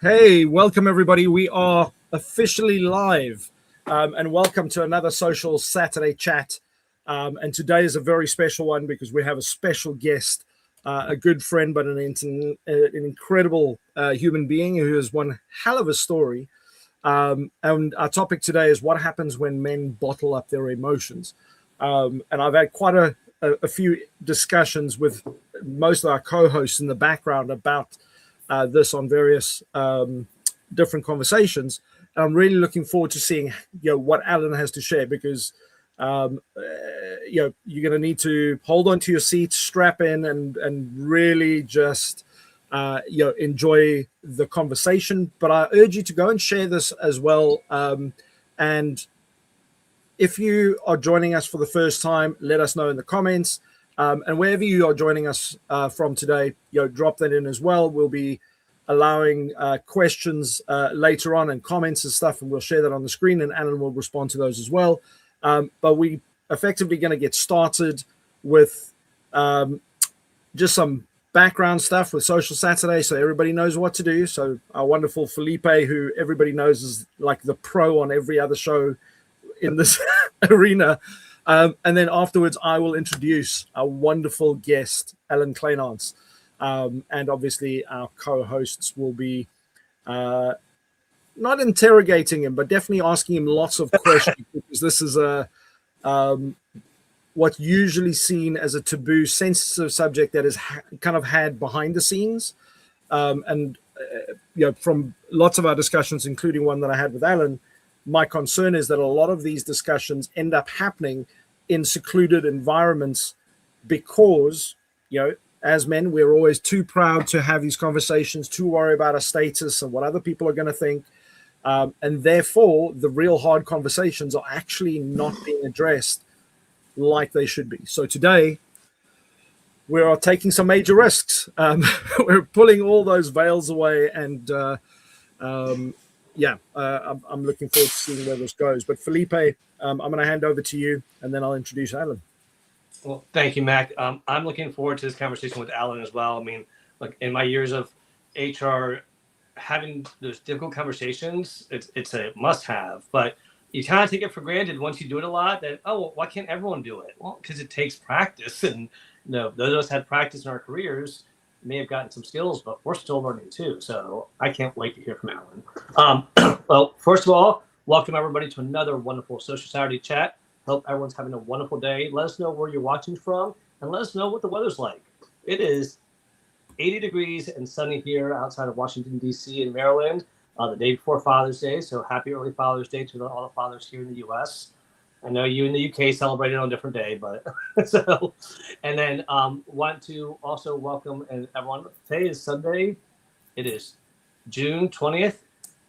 Hey, welcome everybody. We are officially live, and welcome to another Social Saturday chat. And today is a very special one because we have a special guest, a good friend, but an incredible human being who has one hell of a story. And our topic today is what happens when men bottle up their emotions. And I've had quite a few discussions with most of our co-hosts in the background about this on various different conversations. And I'm really looking forward to seeing what Alan has to share, because you're going to need to hold on to your seat, strap in, and really just enjoy the conversation. But I urge you to go and share this as well. And if you are joining us for the first time, let us know in the comments. And wherever you are joining us from today, drop that in as well. We'll be allowing questions later on and comments and stuff, and we'll share that on the screen, and Alan will respond to those as well. But we effectively going to get started with just some background stuff with Social Saturday, so everybody knows what to do. So our wonderful Felipe, who everybody knows is like the pro on every other show in this arena. And then afterwards, I will introduce our wonderful guest, Alan Kleinans. And obviously, our co-hosts will be not interrogating him, but definitely asking him lots of questions, because this is what's usually seen as a taboo, sensitive subject that is kind of had behind the scenes. And from lots of our discussions, including one that I had with Alan, my concern is that a lot of these discussions end up happening in secluded environments because, as men, we're always too proud to have these conversations, too worried about our status and what other people are going to think. And therefore, the real hard conversations are actually not being addressed like they should be. So today, we are taking some major risks. We're pulling all those veils away, and I'm looking forward to seeing where this goes. But Felipe, I'm going to hand over to you, and then I'll introduce Alan. Well, thank you, Mac. I'm looking forward to this conversation with Alan as well. I mean, like in my years of HR, having those difficult conversations, it's a must-have. But you kind of take it for granted once you do it a lot that, why can't everyone do it? Well, because it takes practice. And those of us had practice in our careers may have gotten some skills, but we're still learning too. So I can't wait to hear from Alan. Well, first of all, welcome everybody to another wonderful Social Saturday chat. Hope everyone's having a wonderful day. Let us know where you're watching from, and let us know what the weather's like. It is 80 degrees and sunny here outside of Washington, D.C. in Maryland, the day before Father's Day. So happy early Father's Day to all the fathers here in the U.S. I know you in the U.K. celebrated on a different day, but so. And then want to also welcome everyone. Today is Sunday. It is June 20th,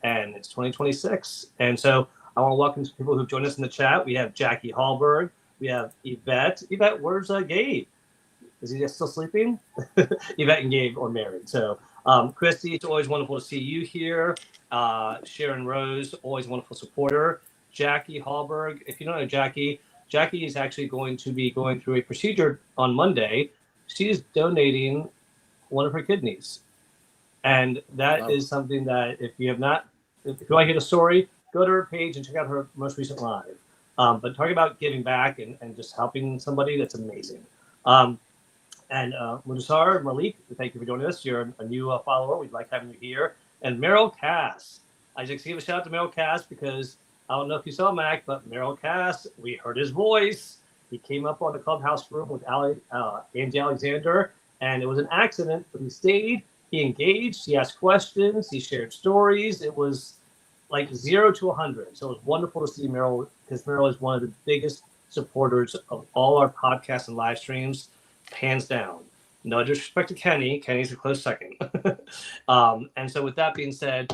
and it's 2026. And so I want to welcome some people who've joined us in the chat. We have Jackie Hallberg. We have Yvette. Yvette, where's Gabe? Is he still sleeping? Yvette and Gabe are married. So Christy, it's always wonderful to see you here. Sharon Rose, always wonderful supporter. Jackie Hallberg. If you don't know Jackie is actually going to be going through a procedure on Monday. She is donating one of her kidneys. And that is something that if you want to hear the story, go to her page and check out her most recent live. But talking about giving back and just helping somebody, that's amazing. And Mudasar Malik, thank you for joining us. You're a new follower. We'd like having you here. And Merrill Cass. I just give a shout out to Merrill Cass because I don't know if you saw Mac, but Merrill Cass, we heard his voice. He came up on the clubhouse room with Andy Alexander, and it was an accident, but he stayed he engaged, he asked questions, he shared stories. It was like 0 to 100. So it was wonderful to see Meryl, because Meryl is one of the biggest supporters of all our podcasts and live streams, hands down. No disrespect to Kenny. Kenny's a close second. And so with that being said,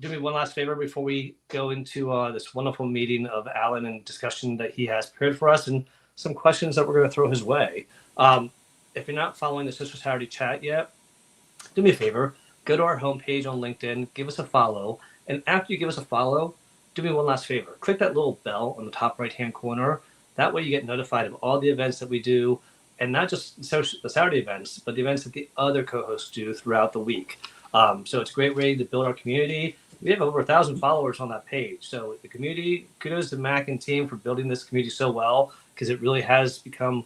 do me one last favor before we go into this wonderful meeting of Alan and discussion that he has prepared for us, and some questions that we're going to throw his way. If you're not following the Social Saturday Chat yet, do me a favor, go to our homepage on LinkedIn, give us a follow, and after you give us a follow, do me one last favor. Click that little bell on the top right-hand corner. That way you get notified of all the events that we do, and not just the Saturday events, but the events that the other co-hosts do throughout the week. So it's a great way to build our community. We have over 1,000 followers on that page. So the community, kudos to Mac and team for building this community so well, because it really has become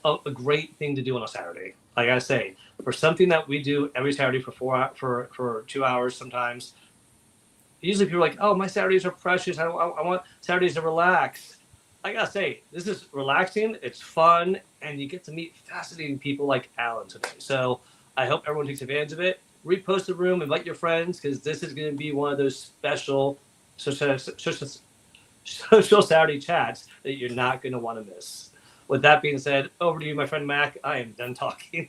a great thing to do on a Saturday. Like I say, for something that we do every Saturday for 2 hours sometimes, usually people are like, oh, my Saturdays are precious. I want Saturdays to relax. I gotta say, this is relaxing, it's fun, and you get to meet fascinating people like Alan today. So I hope everyone takes advantage of it. Repost the room, invite your friends, because this is going to be one of those special social Saturday chats that you're not going to want to miss. With that being said, over to you, my friend Mac. I am done talking.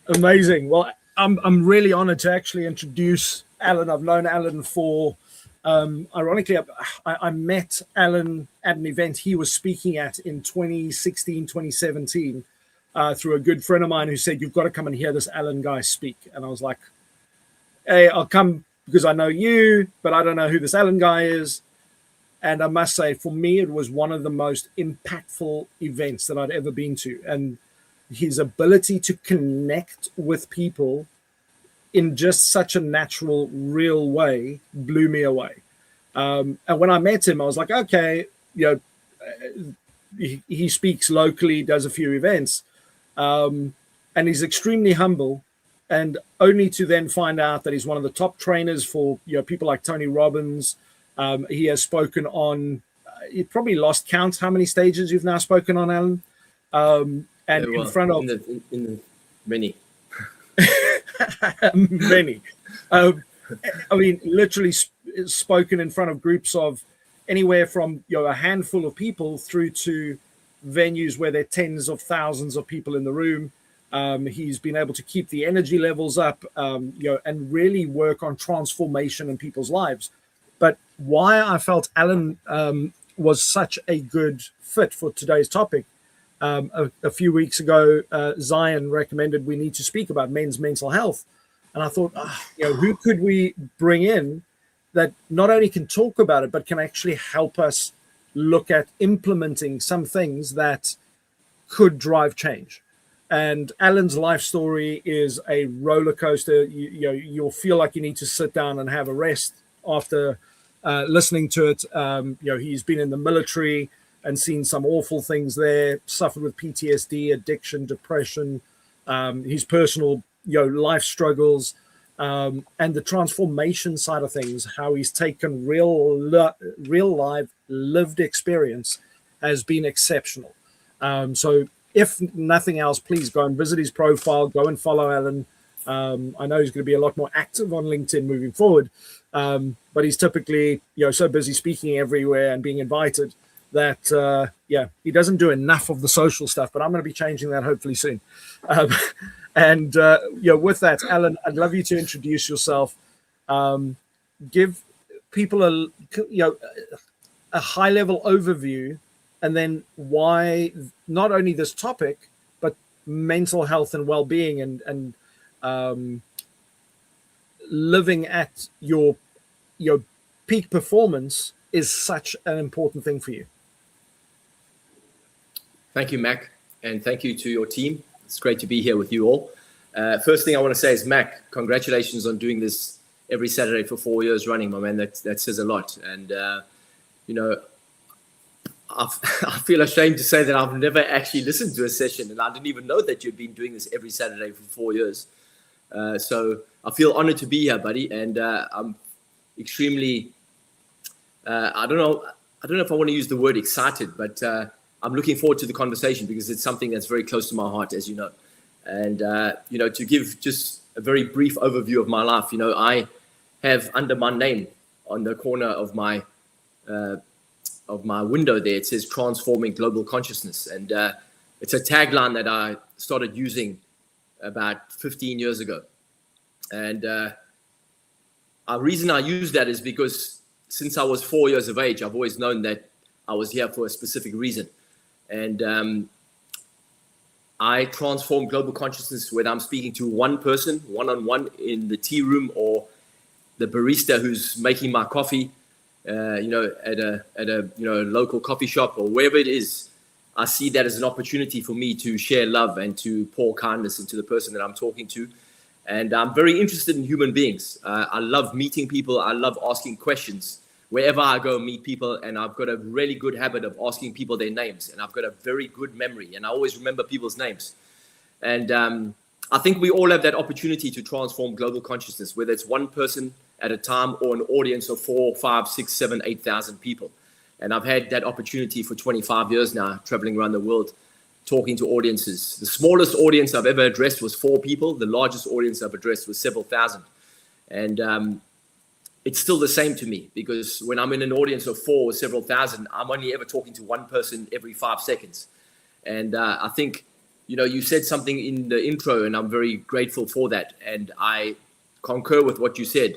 Amazing. Well, I'm really honored to actually introduce Alan. I've known Alan for, ironically, I met Alan at an event he was speaking at in 2016, 2017. Through a good friend of mine who said, you've got to come and hear this Alan guy speak. And I was like, hey, I'll come because I know you, but I don't know who this Alan guy is. And I must say, for me, it was one of the most impactful events that I'd ever been to. And his ability to connect with people in just such a natural, real way blew me away. And when I met him, I was like, okay, he speaks locally, does a few events. And he's extremely humble, and only to then find out that he's one of the top trainers for people like Tony Robbins. He has spoken on, he probably lost count how many stages you've now spoken on, Alan. And in front of many. many. I mean, literally spoken in front of groups of anywhere from a handful of people through to venues where there are tens of thousands of people in the room. He's been able to keep the energy levels up, and really work on transformation in people's lives. But why I felt Alan was such a good fit for today's topic, a few weeks ago, Zion recommended we need to speak about men's mental health. And I thought, who could we bring in that not only can talk about it, but can actually help us look at implementing some things that could drive change. And Alan's life story is a roller coaster. You'll feel like you need to sit down and have a rest after listening to it. He's been in the military and seen some awful things there, suffered with PTSD, addiction, depression, his personal life struggles, and the transformation side of things, how he's taken real life lived experience has been exceptional. So if nothing else, please go and visit his profile, go and follow Alan. I know he's going to be a lot more active on LinkedIn moving forward, but he's typically so busy speaking everywhere and being invited that he doesn't do enough of the social stuff. But I'm going to be changing that hopefully soon. And with that, Alan, I'd love you to introduce yourself, give people a high level overview, and then why not only this topic but mental health and well-being and living at your peak performance is such an important thing for you. Thank you, Mac, and thank you to your team. It's great to be here with you all. First thing I want to say is, Mac, congratulations on doing this every Saturday for 4 years running, my man. That says a lot. And I feel ashamed to say that I've never actually listened to a session, and I didn't even know that you'd been doing this every Saturday for 4 years. So I feel honored to be here, buddy, and I'm extremely. I don't know if I want to use the word excited, but I'm looking forward to the conversation because it's something that's very close to my heart, as you know. And, to give just a very brief overview of my life, I have under my name on the corner of my window there, it says Transforming Global Consciousness. And it's a tagline that I started using about 15 years ago. And the reason I use that is because since I was 4 years of age, I've always known that I was here for a specific reason. And I transform global consciousness when I'm speaking to one person, one-on-one in the tea room, or the barista who's making my coffee, at a local coffee shop or wherever it is. I see that as an opportunity for me to share love and to pour kindness into the person that I'm talking to. And I'm very interested in human beings. I love meeting people. I love asking questions. Wherever I go, meet people, and I've got a really good habit of asking people their names, and I've got a very good memory, and I always remember people's names. And I think we all have that opportunity to transform global consciousness, whether it's one person at a time or an audience of 4, 5, 6, 7, 8,000 people. And I've had that opportunity for 25 years now, traveling around the world, talking to audiences. The smallest audience I've ever addressed was 4 people. The largest audience I've addressed was several thousand. And it's still the same to me, because when I'm in an audience of 4 or several thousand, I'm only ever talking to one person every 5 seconds. And I think, you said something in the intro, and I'm very grateful for that. And I concur with what you said.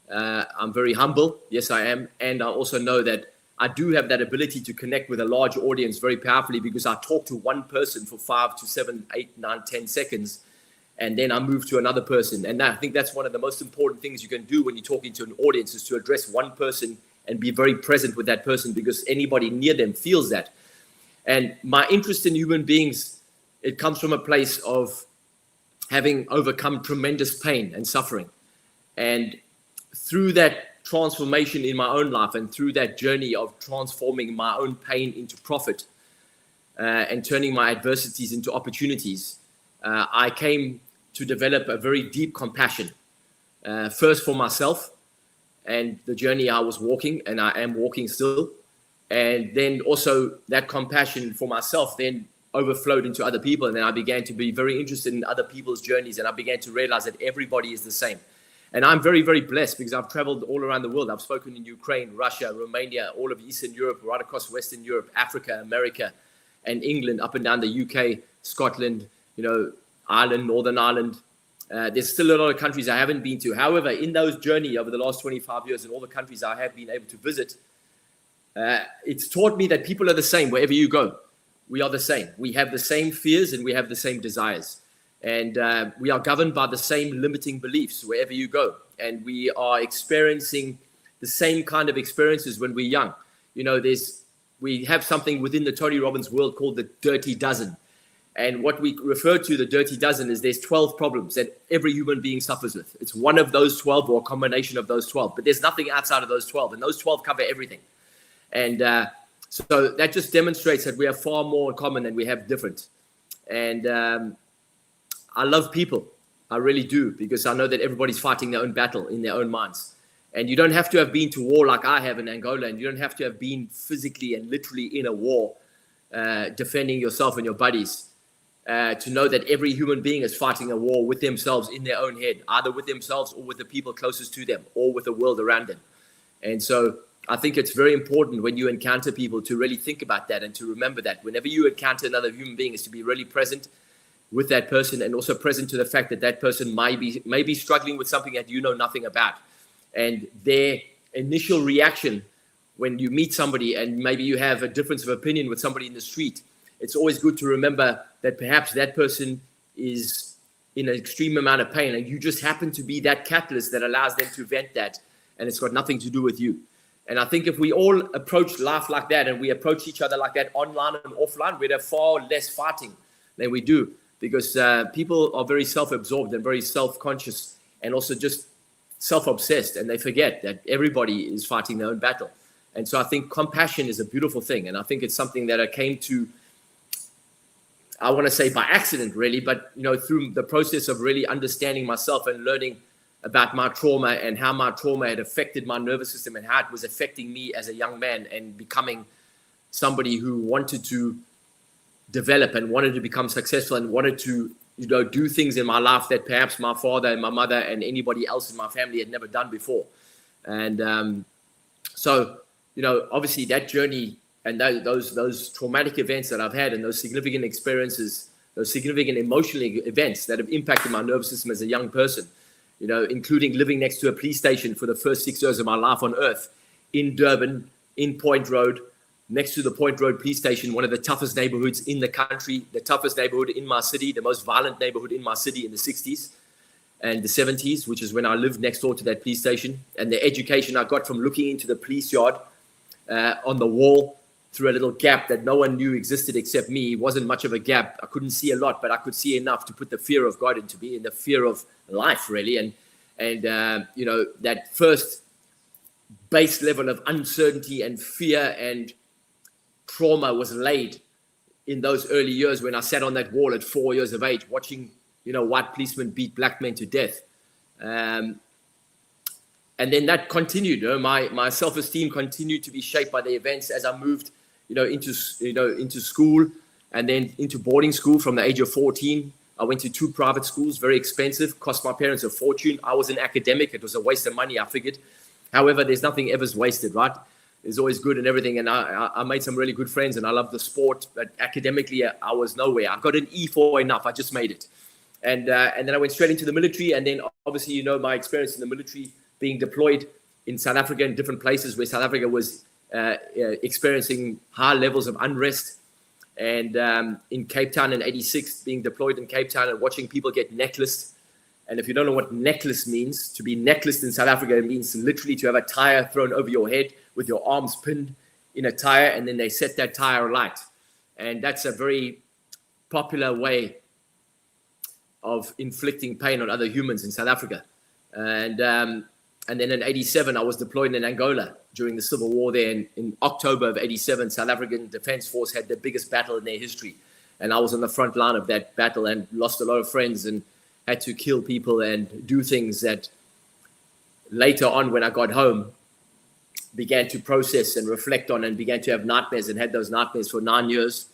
I'm very humble. Yes, I am. And I also know that I do have that ability to connect with a large audience very powerfully, because I talk to one person for 5 to 7, 8, 9, 10 seconds. And then I move to another person. And I think that's one of the most important things you can do when you're talking to an audience, is to address one person and be very present with that person, because anybody near them feels that. And my interest in human beings, it comes from a place of having overcome tremendous pain and suffering. And through that transformation in my own life, and through that journey of transforming my own pain into profit, and turning my adversities into opportunities, I came to develop a very deep compassion, first for myself and the journey I was walking, and I am walking still. And then also that compassion for myself then overflowed into other people. And then I began to be very interested in other people's journeys. And I began to realize that everybody is the same. And I'm very, very blessed, because I've traveled all around the world. I've spoken in Ukraine, Russia, Romania, all of Eastern Europe, right across Western Europe, Africa, America, and England, up and down the UK, Scotland, Ireland, Northern Ireland. There's still a lot of countries I haven't been to. However, in those journey over the last 25 years, and all the countries I have been able to visit, it's taught me that people are the same wherever you go. We are the same. We have the same fears, and we have the same desires. And we are governed by the same limiting beliefs wherever you go. And we are experiencing the same kind of experiences when we're young. We have something within the Tony Robbins world called the dirty dozen. And what we refer to the dirty dozen is there's 12 problems that every human being suffers with. It's one of those 12 or a combination of those 12, but there's nothing outside of those 12. And those 12 cover everything. And so that just demonstrates that we have far more in common than we have different. And I love people. I really do, because I know that everybody's fighting their own battle in their own minds. And you don't have to have been to war like I have in Angola, and you don't have to have been physically and literally in a war defending yourself and your buddies to know that every human being is fighting a war with themselves in their own head, either with themselves or with the people closest to them, or with the world around them. And so I think it's very important when you encounter people to really think about that, and to remember that whenever you encounter another human being, is to be really present with that person, and also present to the fact that that person may be struggling with something that you know nothing about. And their initial reaction when you meet somebody, and maybe you have a difference of opinion with somebody in the street, it's always good to remember that perhaps that person is in an extreme amount of pain, and you just happen to be that catalyst that allows them to vent that, and it's got nothing to do with you. And I think if we all approach life like that, and we approach each other like that online and offline, we'd have far less fighting than we do, because people are very self-absorbed and very self-conscious, and also just self-obsessed, and they forget that everybody is fighting their own battle. And so I think compassion is a beautiful thing, and I think it's something that I came to, I want to say by accident really, but through the process of really understanding myself and learning about my trauma, and how my trauma had affected my nervous system, and how it was affecting me as a young man, and becoming somebody who wanted to develop and wanted to become successful, and wanted to do things in my life that perhaps my father and my mother and anybody else in my family had never done before. And so, obviously that journey and those traumatic events that I've had and those significant experiences, those significant emotional events that have impacted my nervous system as a young person, including living next to a police station for the first 6 years of my life on earth in Durban, in Point Road, next to the Point Road police station, one of the toughest neighborhoods in the country, the toughest neighborhood in my city, the most violent neighborhood in my city in the 60s and the 70s, which is when I lived next door to that police station. And the education I got from looking into the police yard on the wall through a little gap that no one knew existed except me. It wasn't much of a gap. I couldn't see a lot, but I could see enough to put the fear of God into me and the fear of life, really. And that first base level of uncertainty and fear and trauma was laid in those early years when I sat on that wall at 4 years of age, watching, white policemen beat black men to death. And then that continued. My self-esteem continued to be shaped by the events as I moved, into school and then into boarding school from the age of 14. I went to 2 private schools, very expensive, cost my parents a fortune. I was an academic. It was a waste of money, I figured. However, there's nothing ever's wasted, right? There's always good and everything. And I made some really good friends and I love the sport. But academically, I was nowhere. I got an E for enough. I just made it. And then I went straight into the military. And then obviously, my experience in the military, being deployed in South Africa in different places where South Africa was experiencing high levels of unrest. And in Cape Town in 86, being deployed in Cape Town and watching people get necklaced. And if you don't know what necklace means, to be necklaced in South Africa, it means literally to have a tire thrown over your head with your arms pinned in a tire, and then they set that tire alight. And that's a very popular way of inflicting pain on other humans in South Africa. And then in 87, I was deployed in Angola during the civil war there. And in October of 87, South African Defence Force had the biggest battle in their history. And I was on the front line of that battle and lost a lot of friends and had to kill people and do things that later on, when I got home, began to process and reflect on and began to have nightmares and had those nightmares for 9 years.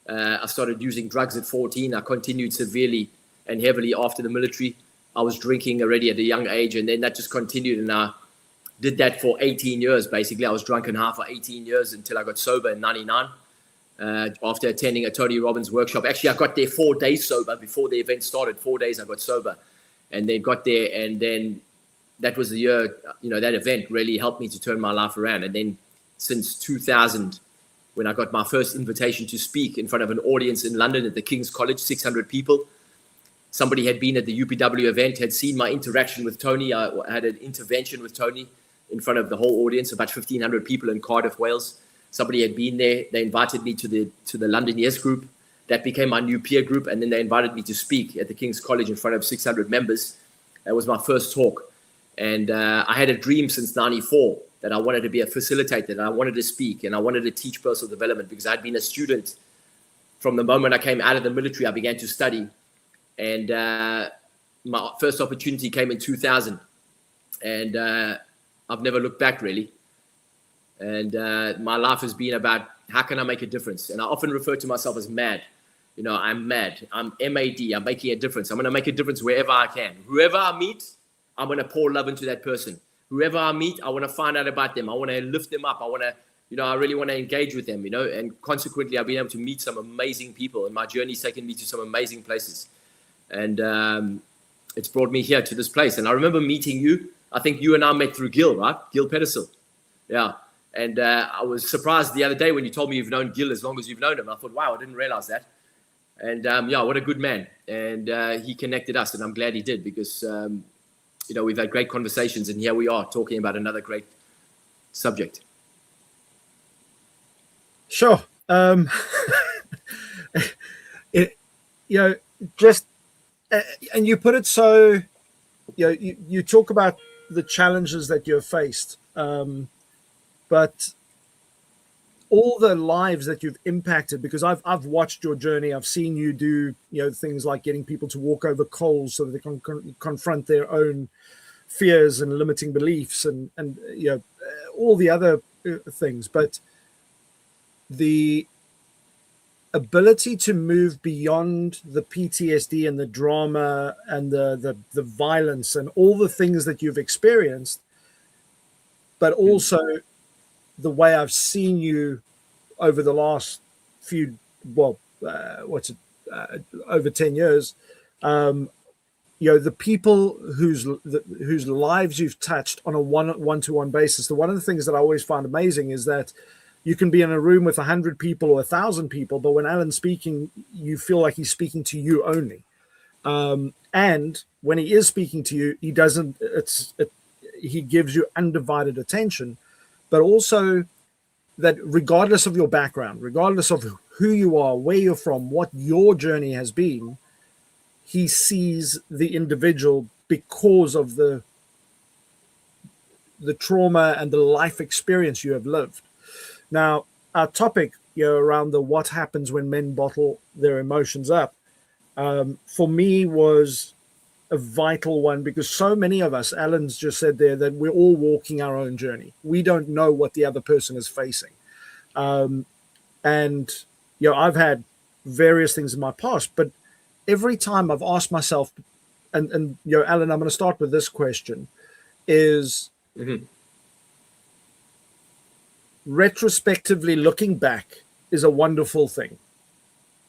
I started using drugs at 14. I continued severely and heavily after the military. I was drinking already at a young age, and then that just continued. And I did that for 18 years, basically. I was drunk and high for 18 years until I got sober in 99 after attending a Tony Robbins workshop. Actually, I got there 4 days sober before the event started. 4 days I got sober and then got there. And then that was the year, that event really helped me to turn my life around. And then since 2000, when I got my first invitation to speak in front of an audience in London at the King's College, 600 people, somebody had been at the UPW event, had seen my interaction with Tony. I had an intervention with Tony in front of the whole audience, about 1,500 people in Cardiff, Wales. Somebody had been there. They invited me to the London Yes group. That became my new peer group. And then they invited me to speak at the King's College in front of 600 members. That was my first talk. And I had a dream since 94 that I wanted to be a facilitator, and I wanted to speak, and I wanted to teach personal development because I'd been a student. From the moment I came out of the military, I began to study. And my first opportunity came in 2000. And I've never looked back, really. And my life has been about how can I make a difference? And I often refer to myself as mad. I'm mad. I'm MAD. I'm making a difference. I'm going to make a difference wherever I can. Whoever I meet, I'm going to pour love into that person. Whoever I meet, I want to find out about them. I want to lift them up. I want to, I really want to engage with them, and consequently, I've been able to meet some amazing people, and my journey's taken me to some amazing places. And it's brought me here to this place. And I remember meeting you. I think you and I met through Gil, right? Gil Pedersen. Yeah. And I was surprised the other day when you told me you've known Gil as long as you've known him. I thought, wow, I didn't realize that. And what a good man. And he connected us, and I'm glad he did because, we've had great conversations, and here we are talking about another great subject. Sure. And you put it so, you talk about the challenges that you've faced, but all the lives that you've impacted, because I've watched your journey. I've seen you do, things like getting people to walk over coals so that they can confront their own fears and limiting beliefs and all the other things. But the ability to move beyond the PTSD and the drama and the violence and all the things that you've experienced, but also the way I've seen you over the last few, over 10 years, the people whose lives you've touched on a one-to-one basis. One of the things that I always find amazing is that you can be in a room with 100 people or 1,000 people, but when Alan's speaking, you feel like he's speaking to you only. And when he is speaking to you, he doesn't. He gives you undivided attention, but also that regardless of your background, regardless of who you are, where you're from, what your journey has been, he sees the individual because of the trauma and the life experience you have lived. Now, our topic, around what happens when men bottle their emotions up, for me was a vital one, because so many of us, Alan's just said there, that we're all walking our own journey. We don't know what the other person is facing. And, I've had various things in my past, but every time I've asked myself, and Alan, I'm going to start with this question, is retrospectively looking back is a wonderful thing.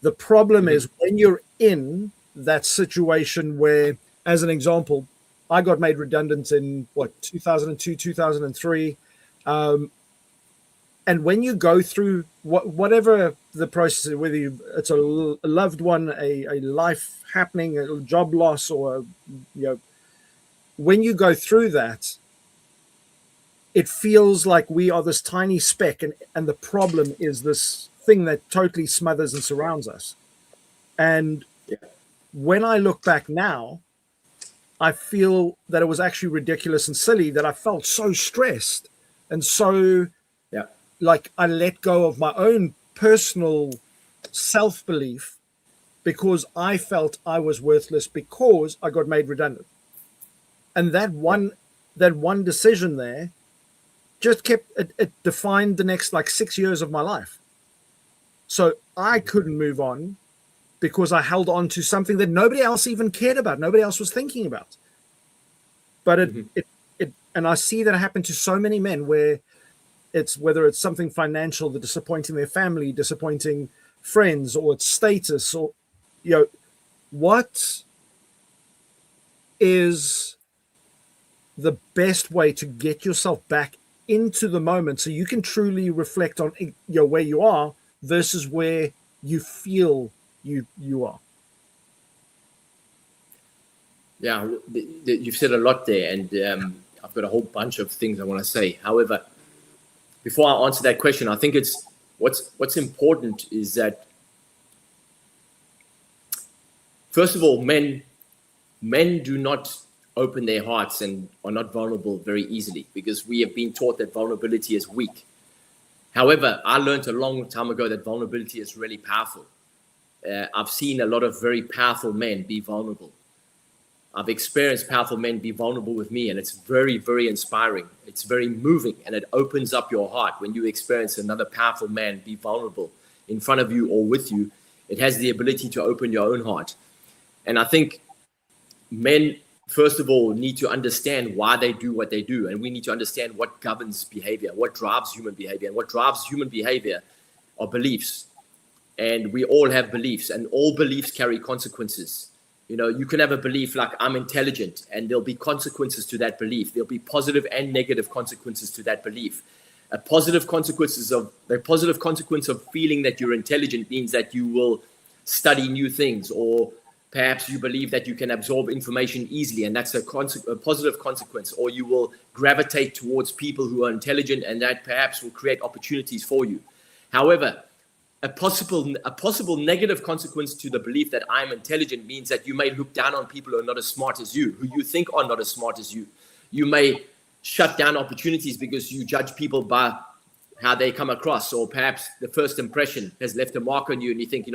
The problem is when you're in that situation where, as an example, I got made redundant in 2002, 2003. And when you go through whatever the process is, whether it's a loved one, a life happening, a job loss, or, when you go through that, it feels like we are this tiny speck, and the problem is this thing that totally smothers and surrounds us. And when I look back now, I feel that it was actually ridiculous and silly that I felt so stressed and so like I let go of my own personal self-belief because I felt I was worthless because I got made redundant. And that one decision there just it defined the next 6 years of my life. So I couldn't move on because I held on to something that nobody else even cared about. Nobody else was thinking about. But and I see that happen to so many men, where whether it's something financial, the disappointing their family, disappointing friends, or it's status, or, what is the best way to get yourself back into the moment so you can truly reflect on where you are versus where you feel you are? Yeah, you've said a lot there, and I've got a whole bunch of things I want to say. However, before I answer that question, I think it's what's important is that, first of all, men do not open their hearts and are not vulnerable very easily, because we have been taught that vulnerability is weak. However, I learned a long time ago that vulnerability is really powerful. I've seen a lot of very powerful men be vulnerable. I've experienced powerful men be vulnerable with me, and it's very, very inspiring. It's very moving, and it opens up your heart when you experience another powerful man be vulnerable in front of you or with you. It has the ability to open your own heart. And I think men, first of all, need to understand why they do what they do, and we need to understand what governs behavior, what drives human behavior. And what drives human behavior are beliefs. And we all have beliefs, and all beliefs carry consequences. You can have a belief like I'm intelligent, and there'll be consequences to that belief. There'll be positive and negative consequences to that belief. The positive consequence of feeling that you're intelligent means that you will study new things, or perhaps you believe that you can absorb information easily, and that's a positive consequence. Or you will gravitate towards people who are intelligent, and that perhaps will create opportunities for you. However, a possible negative consequence to the belief that I'm intelligent means that you may look down on people who are not as smart as you, who you think are not as smart as you. You may shut down opportunities because you judge people by how they come across, or perhaps the first impression has left a mark on you, and you think,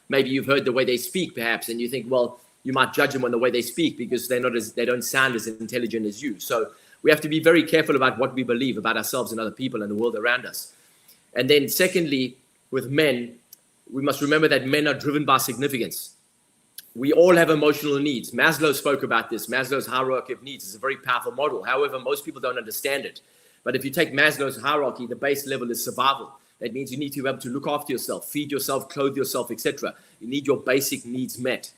maybe you've heard the way they speak, perhaps, and you think, well, you might judge them on the way they speak because they don't sound as intelligent as you. So we have to be very careful about what we believe about ourselves and other people and the world around us. And then secondly, with men, we must remember that men are driven by significance. We all have emotional needs. Maslow spoke about this. Maslow's hierarchy of needs is a very powerful model. However, most people don't understand it. But if you take Maslow's hierarchy, the base level is survival. That means you need to be able to look after yourself, feed yourself, clothe yourself, etc. You need your basic needs met.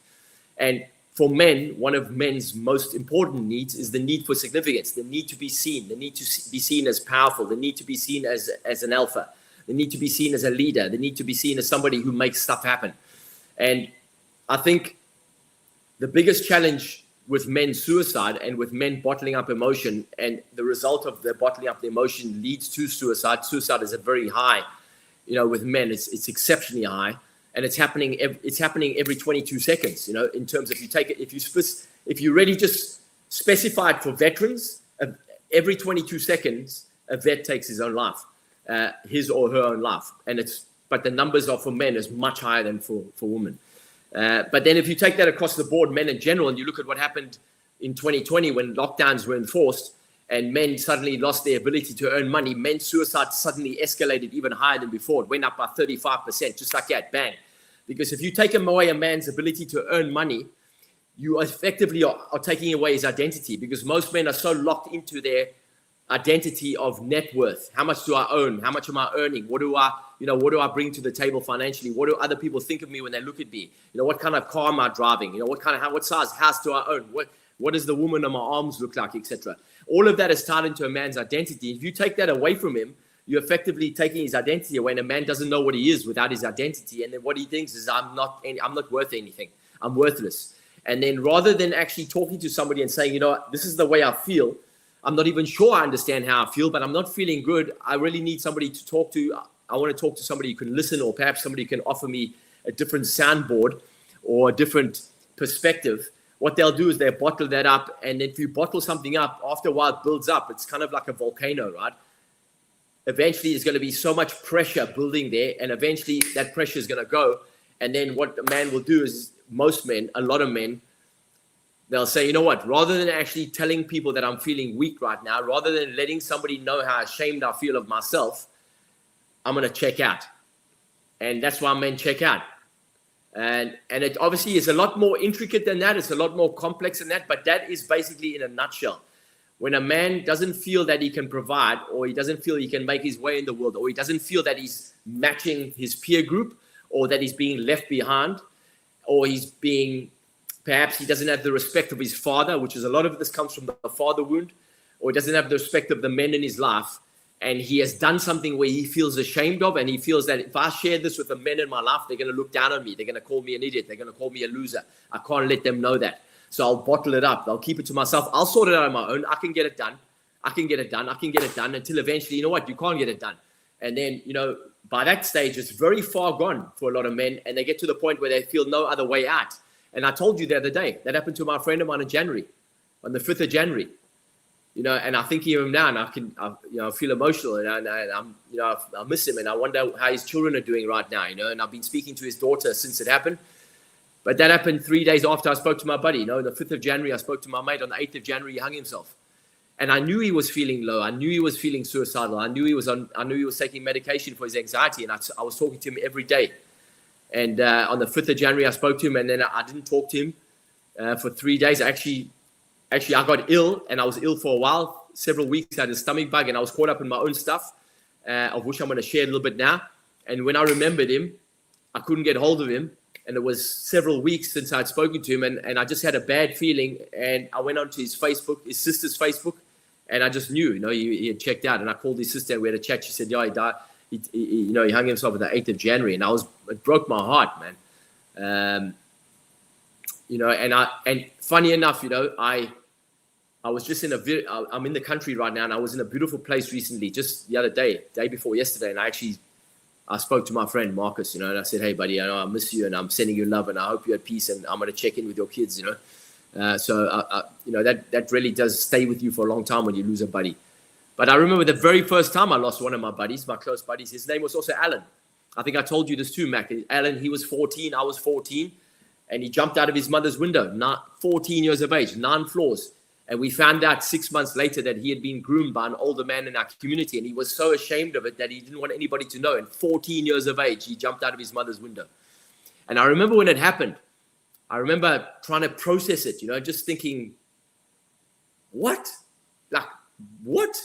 And for men, one of men's most important needs is the need for significance, the need to be seen, the need to be seen as powerful, the need to be seen as an alpha, the need to be seen as a leader, the need to be seen as somebody who makes stuff happen. And I think the biggest challenge with men's suicide and with men bottling up emotion, and the result of the bottling up the emotion leads to suicide. Suicide is a very high, with men, it's exceptionally high. And it's happening every 22 seconds, in terms of if you really just specify it for veterans, every 22 seconds, a vet takes his own life, his or her own life. But the numbers are for men is much higher than for women. But then if you take that across the board, men in general, and you look at what happened in 2020 when lockdowns were enforced and men suddenly lost their ability to earn money, men's suicide suddenly escalated even higher than before. It went up by 35%, just like that, bang. Because if you take away a man's ability to earn money, you effectively are taking away his identity, because most men are so locked into their identity of net worth. How much do I own? How much am I earning? What do I bring to the table financially? What do other people think of me when they look at me? What kind of car am I driving? What size house do I own? What does the woman on my arms look like, etc. All of that is tied into a man's identity. If you take that away from him, you're effectively taking his identity away, and a man doesn't know what he is without his identity. And then what he thinks is, I'm not worth anything. I'm worthless. And then rather than actually talking to somebody and saying, this is the way I feel, I'm not even sure I understand how I feel, but I'm not feeling good. I really need somebody to talk to. I want to talk to somebody who can listen, or perhaps somebody who can offer me a different soundboard or a different perspective. What they'll do is they'll bottle that up. And if you bottle something up, after a while it builds up. It's kind of like a volcano, right? Eventually there's going to be so much pressure building there, and eventually that pressure is going to go. And then what a man will do is, most men, a lot of men, they'll say, rather than actually telling people that I'm feeling weak right now, rather than letting somebody know how ashamed I feel of myself, I'm going to check out. And that's why men check out. And it obviously is a lot more intricate than that. It's a lot more complex than that, but that is basically in a nutshell. When a man doesn't feel that he can provide, or he doesn't feel he can make his way in the world, or he doesn't feel that he's matching his peer group, or that he's being left behind, or perhaps he doesn't have the respect of his father, which is a lot of this comes from the father wound, or he doesn't have the respect of the men in his life, and he has done something where he feels ashamed of, and he feels that if I share this with the men in my life, they're going to look down on me. They're going to call me an idiot. They're going to call me a loser. I can't let them know that. So I'll bottle it up. I'll keep it to myself. I'll sort it out on my own. I can get it done. Until eventually, you can't get it done. And then, by that stage, it's very far gone for a lot of men. And they get to the point where they feel no other way out. And I told you the other day, that happened to my friend of mine in January, on the 5th of January. And I think of him now, and I feel emotional, and I miss him, and I wonder how his children are doing right now, and I've been speaking to his daughter since it happened. But that happened 3 days after I spoke to my buddy. The 5th of January, I spoke to my mate. On the 8th of January, he hung himself. And I knew he was feeling low. I knew he was feeling suicidal. I knew he was taking medication for his anxiety. And I was talking to him every day. And on the 5th of January, I spoke to him, and then I didn't talk to him for 3 days. Actually, I got ill, and I was ill for a while, several weeks. I had a stomach bug, and I was caught up in my own stuff, of which I'm going to share a little bit now. And when I remembered him, I couldn't get hold of him. And it was several weeks since I'd spoken to him, and I just had a bad feeling. And I went onto his Facebook, his sister's Facebook, and I just knew, he had checked out. And I called his sister, and we had a chat. She said, he died. He hung himself on the 8th of January, and it broke my heart, man. And funny enough, I was just I'm in the country right now, and I was in a beautiful place recently, just the other day before yesterday, and I spoke to my friend Marcus, and I said, hey, buddy, I miss you, and I'm sending you love, and I hope you're at peace, and I'm going to check in with your kids, So that really does stay with you for a long time when you lose a buddy. But I remember the very first time I lost one of my buddies, my close buddies. His name was also Alan. I think I told you this too, Mac. Alan, he was 14, I was 14, and he jumped out of his mother's window, 14 years of age, 9 floors. And we found out 6 months later that he had been groomed by an older man in our community, and he was so ashamed of it that he didn't want anybody to know. And 14 years of age, he jumped out of his mother's window. And I remember when it happened, I remember trying to process it, just thinking, what? Like, what?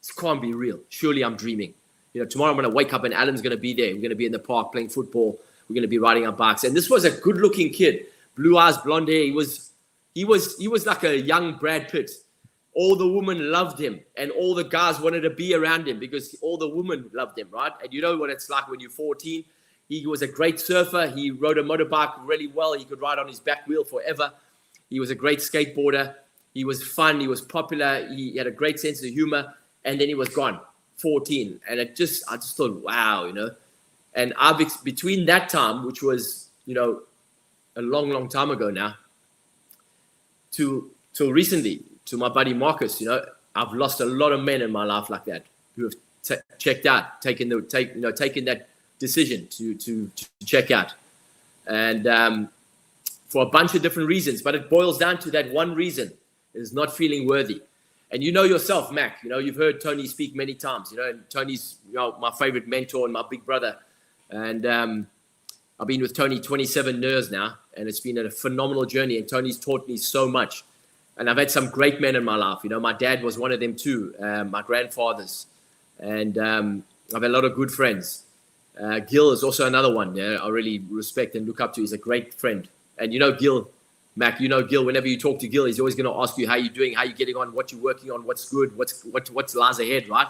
This can't be real. Surely I'm dreaming. Tomorrow I'm going to wake up and Alan's going to be there. We're going to be in the park playing football. We're going to be riding our bikes. And this was a good-looking kid, blue eyes, blonde hair. He was like a young Brad Pitt. All the women loved him, and all the guys wanted to be around him because all the women loved him, right? And you know what it's like when you're 14. He was a great surfer. He rode a motorbike really well. He could ride on his back wheel forever. He was a great skateboarder. He was fun. He was popular. He had a great sense of humor. And then he was gone, 14. And I just thought, wow, And between that time, which was, a long, long time ago now, till recently, to my buddy Marcus, I've lost a lot of men in my life like that who have checked out, taken that decision to check out, and for a bunch of different reasons. But it boils down to that one reason: is not feeling worthy. And yourself, Mac. You've heard Tony speak many times. And Tony's my favorite mentor and my big brother, and I've been with Tony 27 years now, and it's been a phenomenal journey. And Tony's taught me so much. And I've had some great men in my life. My dad was one of them too, my grandfathers. And I've had a lot of good friends. Gil is also another one I really respect and look up to. He's a great friend. And Gil, Mac, Gil, whenever you talk to Gil, he's always going to ask you how you're doing, how you're getting on, what you're working on, what's good, what lies ahead, right?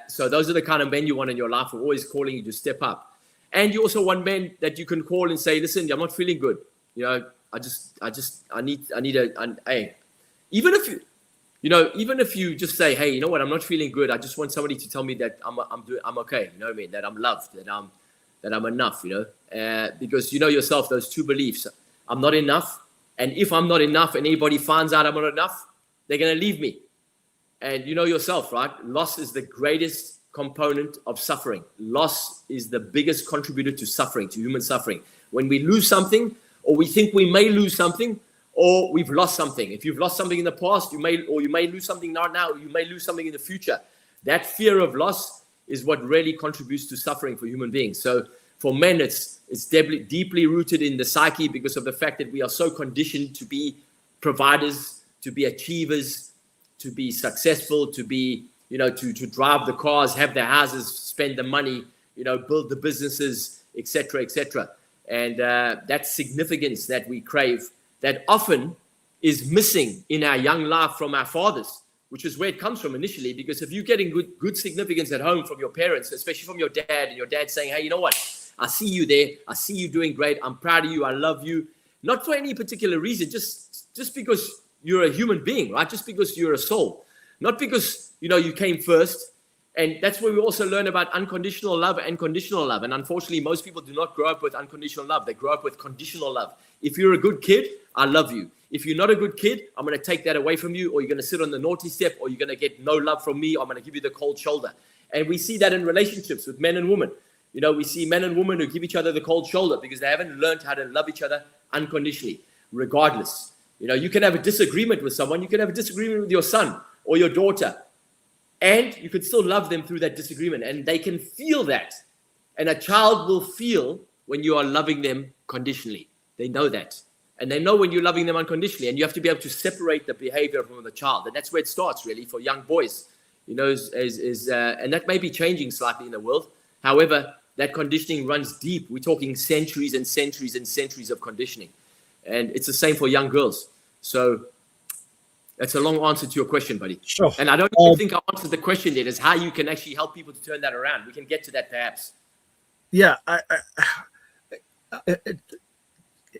So those are the kind of men you want in your life who are always calling you to step up. And you also want men that you can call and say, listen, I'm not feeling good. I need hey, even if you just say, hey, I'm not feeling good. I just want somebody to tell me that I'm okay. You know what I mean? That I'm loved, that I'm enough, because yourself, those two beliefs, I'm not enough. And if I'm not enough and anybody finds out I'm not enough, they're going to leave me. And yourself, right? Loss is the greatest component of suffering. Loss is the biggest contributor to suffering, to human suffering. When we lose something, or we think we may lose something, or we've lost something. If you've lost something in the past, you may lose something now, or you may lose something in the future. That fear of loss is what really contributes to suffering for human beings. So for men, it's deeply rooted in the psyche because of the fact that we are so conditioned to be providers, to be achievers, to be successful, to be, to drive the cars, have the houses, spend the money, build the businesses, etc., etc. And that significance that we crave, that often is missing in our young life from our fathers, which is where it comes from initially. Because if you're getting good significance at home from your parents, especially from your dad, and your dad saying, hey, you know what? I see you there. I see you doing great. I'm proud of you. I love you. Not for any particular reason, just because you're a human being, right? Just because you're a soul. Not because, you came first. And that's where we also learn about unconditional love and conditional love. And unfortunately, most people do not grow up with unconditional love. They grow up with conditional love. If you're a good kid, I love you. If you're not a good kid, I'm going to take that away from you, or you're going to sit on the naughty step, or you're going to get no love from me, or I'm going to give you the cold shoulder. And we see that in relationships with men and women. We see men and women who give each other the cold shoulder because they haven't learned how to love each other unconditionally, regardless. You can have a disagreement with someone. You can have a disagreement with your son or your daughter. And you could still love them through that disagreement. And they can feel that. And a child will feel when you are loving them conditionally. They know that. And they know when you're loving them unconditionally. And you have to be able to separate the behavior from the child. And that's where it starts, really, for young boys. And that may be changing slightly in the world. However, that conditioning runs deep. We're talking centuries and centuries and centuries of conditioning. And it's the same for young girls. So that's a long answer to your question, buddy. Sure. And I don't even think I answered the question yet, is how you can actually help people to turn that around. We can get to that perhaps. Yeah.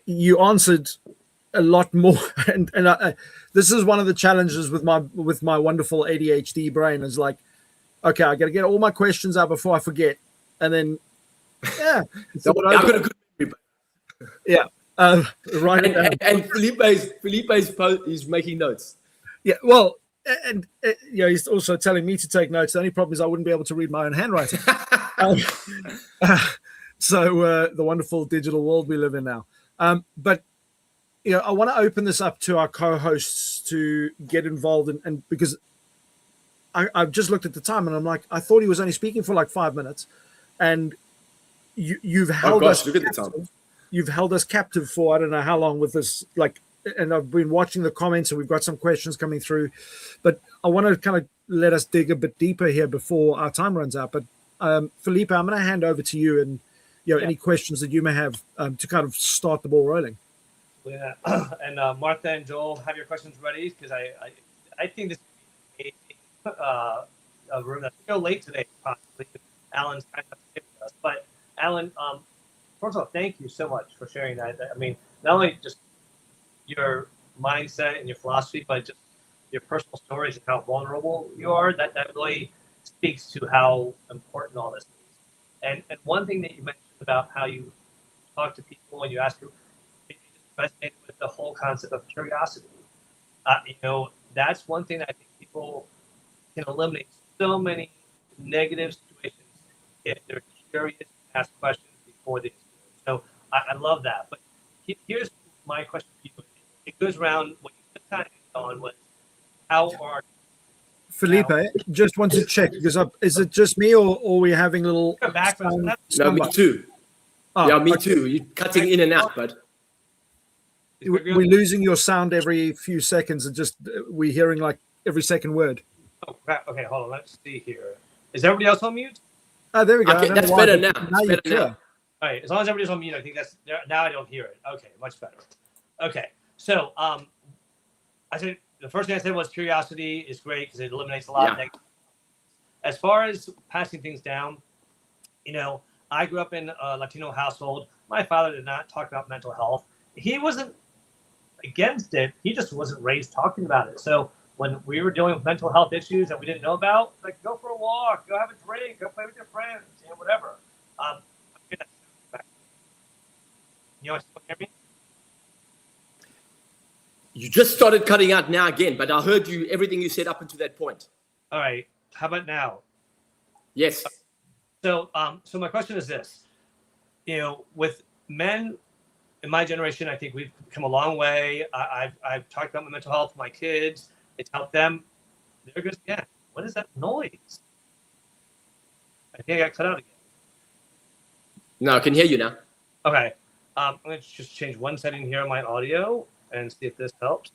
You answered a lot more. And this is one of the challenges with my wonderful ADHD brain is like, okay, I got to get all my questions out before I forget. And then, yeah. So I've got a good memory. Yeah. Right. And Felipe's making notes. Yeah, well, and he's also telling me to take notes. The only problem is I wouldn't be able to read my own handwriting. So the wonderful digital world we live in now. But I want to open this up to our co-hosts to get involved and because I've just looked at the time and I'm like, I thought he was only speaking for like 5 minutes, and you've held us. Look at the time. You've held us captive for I don't know how long with this. Like, and I've been watching the comments and we've got some questions coming through, but I want to kind of let us dig a bit deeper here before our time runs out. But Felipe, I'm going to hand over to you and any questions that you may have to kind of start the ball rolling. Yeah, and Martha and Joel, have your questions ready because I think this is a room that's go late today, possibly. Alan's kind of with us, but Alan, first of all, thank you so much for sharing that. I mean, not only just your mindset and your philosophy, but just your personal stories and how vulnerable you are. That really speaks to how important all this is. And one thing that you mentioned about how you talk to people and you ask them, resonated with the whole concept of curiosity. That's one thing that I think people can eliminate so many negative situations if they're curious to ask questions before they do. So I love that. But here's my question for you. It goes around what you just kind of on was how are Felipe, just want to check because is it just me or are we having little background? No, me too. Me too. You're cutting in and out, bud. We're losing your sound every few seconds and just we're hearing like every second word. Oh, okay, hold on. Let's see here. Is everybody else on mute? Oh, there we go. Okay, that's better now. It's better now. All right, as long as everybody's on mute, I think that's now I don't hear it. Okay, much better. Okay, so I said the first thing I said was curiosity is great because it eliminates a lot of negative. As far as passing things down, I grew up in a Latino household. My father did not talk about mental health. He wasn't against it. He just wasn't raised talking about it. So when we were dealing with mental health issues that we didn't know about, like go for a walk, go have a drink, go play with your friends, whatever. You hear me? You just started cutting out now again, but I heard you everything you said up until that point. All right. How about now? Yes. So my question is this: with men in my generation, I think we've come a long way. I've talked about my mental health with my kids. It's helped them. There goes again. What is that noise? I think I got cut out again. No, I can hear you now. Okay. I'm going to just change one setting here on my audio and see if this helps.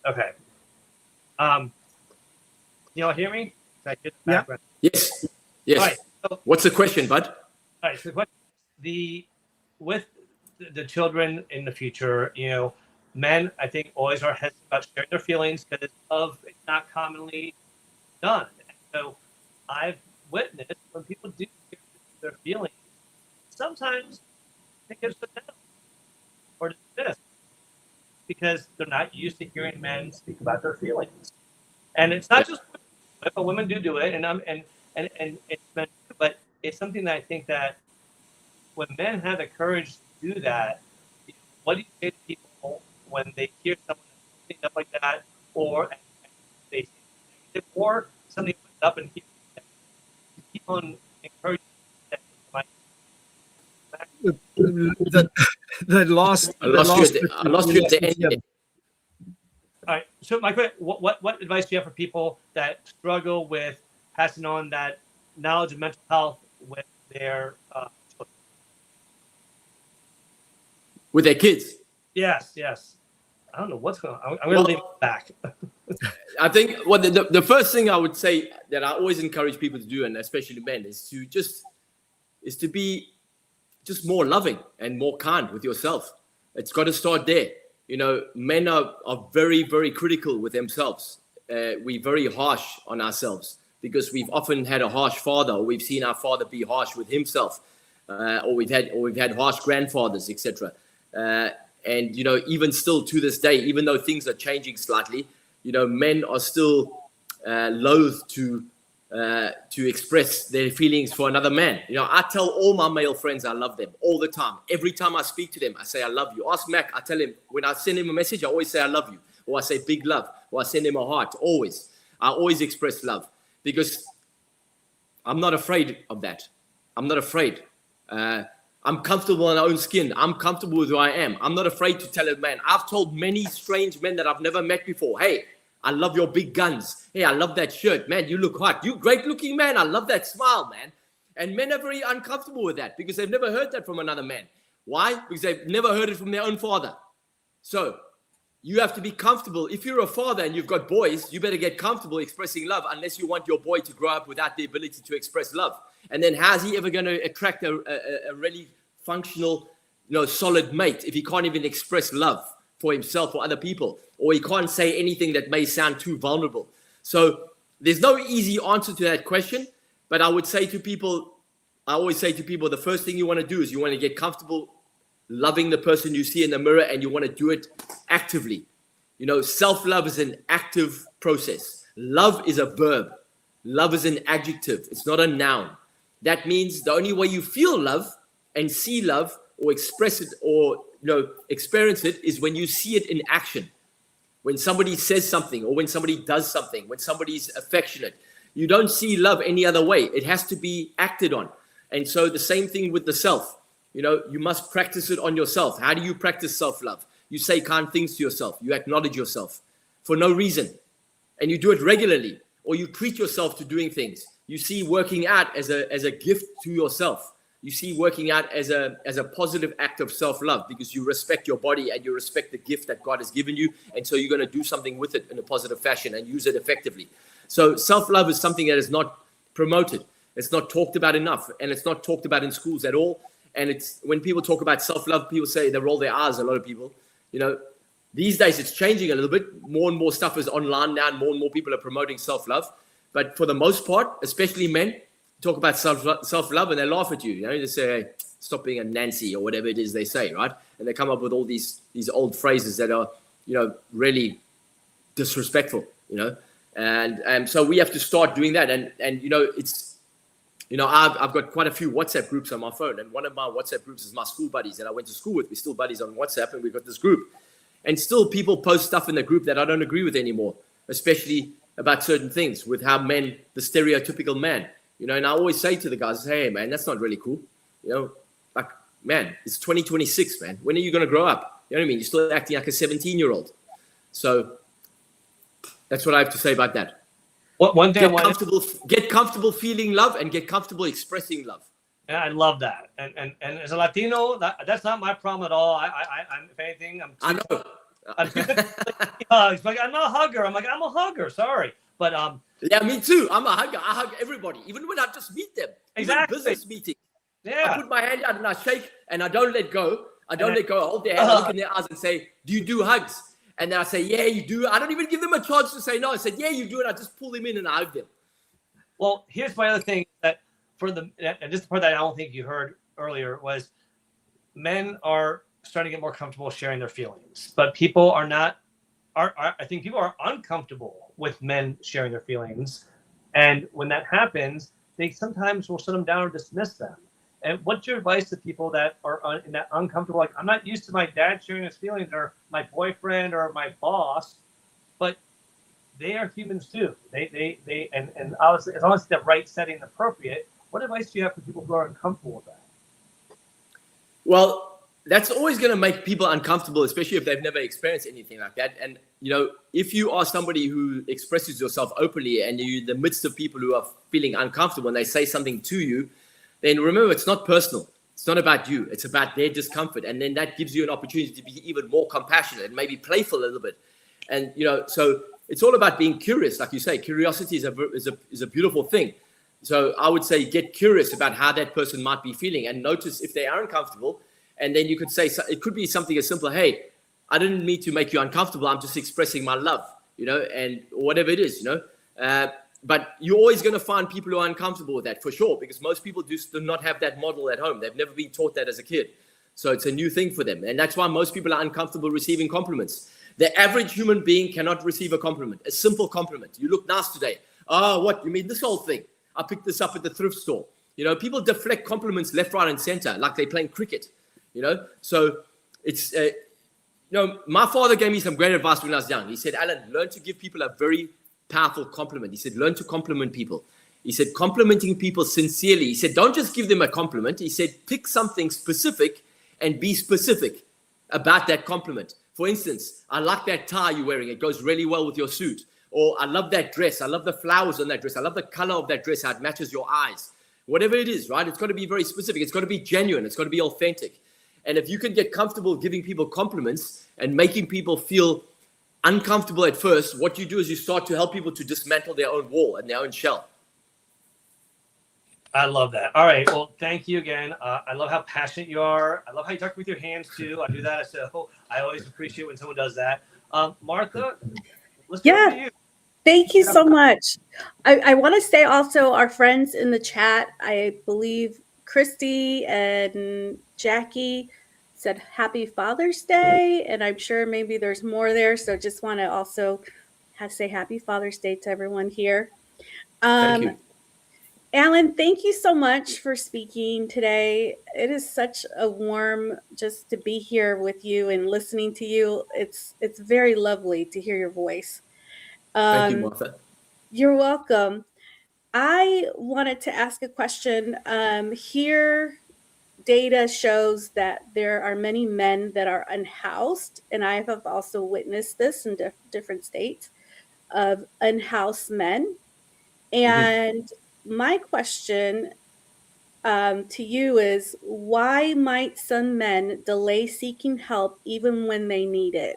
Okay. You all hear me? Can I hear the background? Yes. Yes. All right. So, what's the question, bud? All right. So with the children in the future, men, I think, always are hesitant about sharing their feelings because of it's not commonly done. And so I've witnessed when people do share their feelings, sometimes they get shut down or dismissed because they're not used to hearing men speak about their feelings. And it's not just but women do it, and it's men, but it's something that I think that when men have the courage to do that, what do you say to people when they hear someone saying stuff like that, or they say negative, or something comes up and keep on encouraging that? The last. I lost you at the end. All right. So, my question: what advice do you have for people that struggle with passing on that knowledge of mental health with their children? With their kids? Yes. I don't know what's going on. I'm going to leave it back. I think the first thing I would say that I always encourage people to do, and especially men, is to be just more loving and more kind with yourself. It's got to start there. Men are very, very critical with themselves. We're very harsh on ourselves because we've often had a harsh father, or we've seen our father be harsh with himself, or we've had harsh grandfathers, etc. And even still to this day, even though things are changing slightly, men are still loath to express their feelings for another man. I tell all my male friends I love them all the time. Every time I speak to them, I say I love you. Ask Mac, I tell him, when I send him a message, I always say I love you, or I say big love, or I send him a heart. I always express love because I'm not afraid of that. I'm not afraid. I'm comfortable in my own skin. I'm comfortable with who I am. I'm not afraid to tell a man. I've told many strange men that I've never met before, hey, I love your big guns. Hey, I love that shirt. Man, you look hot. You great looking man. I love that smile, man. And men are very uncomfortable with that because they've never heard that from another man. Why? Because they've never heard it from their own father. So you have to be comfortable. If you're a father and you've got boys, you better get comfortable expressing love unless you want your boy to grow up without the ability to express love. And then how's he ever going to attract a really functional, solid mate if he can't even express love for himself or other people, or he can't say anything that may sound too vulnerable? So there's no easy answer to that question. But I always say to people, the first thing you want to do is you want to get comfortable loving the person you see in the mirror, and you want to do it actively. Self-love is an active process. Love is a verb. Love is an adjective. It's not a noun. That means the only way you feel love and see love or express it or experience it is when you see it in action. When somebody says something or when somebody does something, when somebody's affectionate. You don't see love any other way. It has to be acted on. And so the same thing with the self. You must practice it on yourself. How do you practice self-love? You say kind things to yourself. You acknowledge yourself for no reason. And you do it regularly. Or you treat yourself to doing things. You see working out as a gift to yourself. You see working out as a positive act of self-love because you respect your body and you respect the gift that God has given you. And so you're going to do something with it in a positive fashion and use it effectively. So self-love is something that is not promoted. It's not talked about enough. And it's not talked about in schools at all. And it's when people talk about self-love, people say they roll their eyes, a lot of people. These days it's changing a little bit. More and more stuff is online now and more people are promoting self-love. But for the most part, especially men, talk about self-love and they laugh at you. They say, hey, stop being a Nancy or whatever it is they say, right? And they come up with all these old phrases that are, really disrespectful, And so we have to start doing that. And it's, I've got quite a few WhatsApp groups on my phone. And one of my WhatsApp groups is my school buddies that I went to school with. We're still buddies on WhatsApp and we've got this group. And still people post stuff in the group that I don't agree with anymore, especially about certain things with how men, the stereotypical man, and I always say to the guys, hey, man, that's not really cool. Man, it's 2026, man. When are you going to grow up? You know what I mean? You're still acting like a 17-year-old. So that's what I have to say about that. One thing get comfortable feeling love and get comfortable expressing love. And I love that. And as a Latino, that's not my problem at all. I'm if anything, I know. It's like I'm not a hugger. I'm a hugger. Sorry, but yeah, me too. I'm a hugger. I hug everybody, even when I just meet them. Exactly. Even business meeting. Yeah. I put my hand out and I shake and I don't let go. I hold their hand, I look in their eyes and say, do you do hugs? And then I say, yeah, you do. I don't even give them a chance to say no. I said, yeah, you do. And I just pull them in and I hug them. Well, here's my other thing and this is the part that I don't think you heard earlier was men are starting to get more comfortable sharing their feelings, but people are not. I think people are uncomfortable with men sharing their feelings, and when that happens, they sometimes will shut them down or dismiss them. And what's your advice to people that are in that uncomfortable? Like, I'm not used to my dad sharing his feelings, or my boyfriend, or my boss, but they are humans too. They and obviously, as long as the right setting appropriate. What advice do you have for people who are uncomfortable with that? Well, that's always going to make people uncomfortable, especially if they've never experienced anything like that. And, if you are somebody who expresses yourself openly and you're in the midst of people who are feeling uncomfortable and they say something to you, then remember, it's not personal. It's not about you. It's about their discomfort. And then that gives you an opportunity to be even more compassionate and maybe playful a little bit. And, so it's all about being curious. Like you say, curiosity is a beautiful thing. So I would say get curious about how that person might be feeling and notice if they are uncomfortable. And then you could say, it could be something as simple, hey, I didn't mean to make you uncomfortable. I'm just expressing my love, and whatever it is, But you're always going to find people who are uncomfortable with that for sure, because most people do not have that model at home. They've never been taught that as a kid. So it's a new thing for them. And that's why most people are uncomfortable receiving compliments. The average human being cannot receive a compliment, a simple compliment. You look nice today. Oh, what? You mean this whole thing? I picked this up at the thrift store. People deflect compliments left, right, and center like they're playing cricket. So it's, my father gave me some great advice when I was young. He said, Alan, learn to give people a very powerful compliment. He said, learn to compliment people. He said, complimenting people sincerely. He said, don't just give them a compliment. He said, pick something specific and be specific about that compliment. For instance, I like that tie you're wearing. It goes really well with your suit. Or I love that dress. I love the flowers on that dress. I love the color of that dress, how it matches your eyes. Whatever it is, right? It's got to be very specific. It's got to be genuine. It's got to be authentic. And if you can get comfortable giving people compliments and making people feel uncomfortable at first, what you do is you start to help people to dismantle their own wall and their own shell. I love that. All right. Well, thank you again. I love how passionate you are. I love how you talk with your hands too. I do that. So I always appreciate when someone does that. Martha, let's go to you. Thank you so much. I want to say also our friends in the chat, I believe Christy and Jackie said Happy Father's Day. And I'm sure maybe there's more there. So just want to also say Happy Father's Day to everyone here. Thank you. Alan, thank you so much for speaking today. It is such a warm just to be here with you and listening to you. It's very lovely to hear your voice. Thank you, Martha. You're welcome. I wanted to ask a question. Here, data shows that there are many men that are unhoused, and I have also witnessed this in different states of unhoused men. And my question to you is, why might some men delay seeking help even when they need it?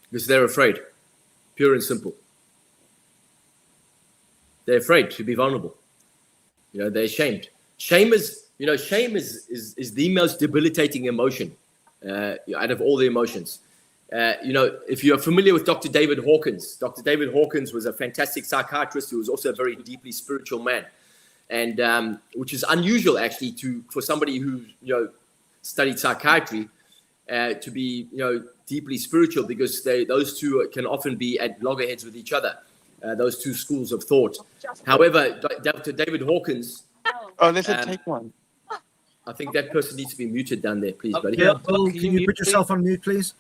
Because they're afraid, pure and simple. They're afraid to be vulnerable. They're ashamed. Shame is the most debilitating emotion out of all the emotions. If you're familiar with Dr. David Hawkins, Dr. David Hawkins was a fantastic psychiatrist who was also a very deeply spiritual man, and which is unusual actually for somebody who studied psychiatry to be deeply spiritual, because those two can often be at loggerheads with each other, those two schools of thought. However, Dr. David Hawkins. Oh, let's take one. I think that person needs to be muted down there, please, buddy. Yeah, Bill, can you put yourself on mute, please?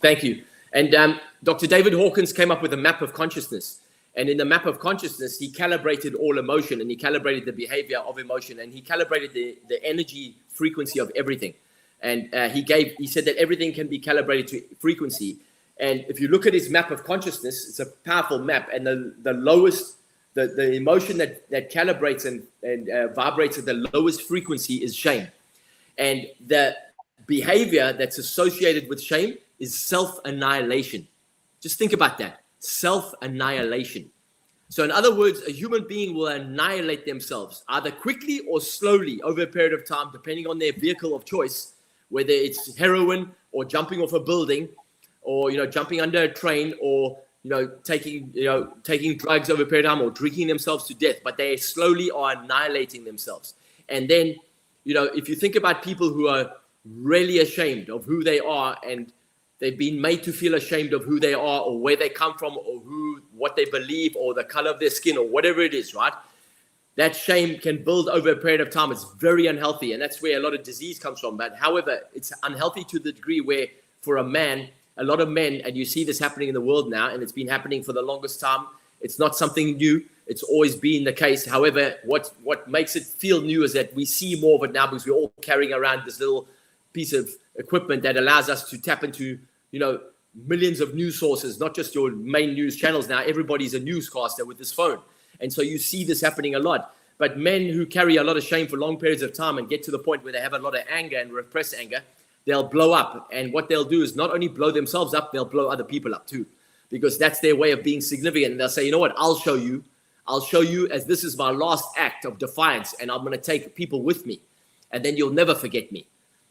Thank you. And Dr. David Hawkins came up with a map of consciousness. And in the map of consciousness, he calibrated all emotion, and he calibrated the behavior of emotion, and he calibrated the energy frequency of everything. And he said that everything can be calibrated to frequency. And if you look at his map of consciousness, it's a powerful map. And the lowest, the emotion that calibrates and vibrates at the lowest frequency is shame. And the behavior that's associated with shame is self-annihilation. Just think about that. Self-annihilation. So in other words, a human being will annihilate themselves either quickly or slowly over a period of time, depending on their vehicle of choice, whether it's heroin or jumping off a building or, jumping under a train or, taking drugs over a period of time or drinking themselves to death, but they slowly are annihilating themselves. And then, if you think about people who are really ashamed of who they are, and they've been made to feel ashamed of who they are or where they come from or what they believe or the color of their skin or whatever it is, right? That shame can build over a period of time. It's very unhealthy, and that's where a lot of disease comes from. But however, it's unhealthy to the degree where for a man, a lot of men, and you see this happening in the world now, and it's been happening for the longest time. It's not something new. It's always been the case. However, what makes it feel new is that we see more of it now because we're all carrying around this little piece of equipment that allows us to tap into, millions of news sources, not just your main news channels now. Everybody's a newscaster with this phone. And so you see this happening a lot. But men who carry a lot of shame for long periods of time and get to the point where they have a lot of anger and repressed anger, they'll blow up. And what they'll do is not only blow themselves up, they'll blow other people up too, because that's their way of being significant. And they'll say, you know what, I'll show you as this is my last act of defiance, and I'm going to take people with me, and then you'll never forget me.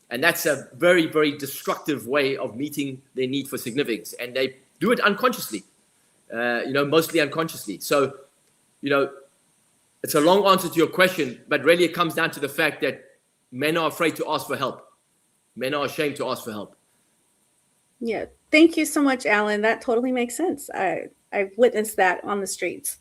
And that's a very, very destructive way of meeting their need for significance. And they do it unconsciously, mostly unconsciously. So, it's a long answer to your question, but really it comes down to the fact that men are afraid to ask for help. Men are ashamed to ask for help. Yeah. Thank you so much, Alan. That totally makes sense. I've witnessed that on the streets.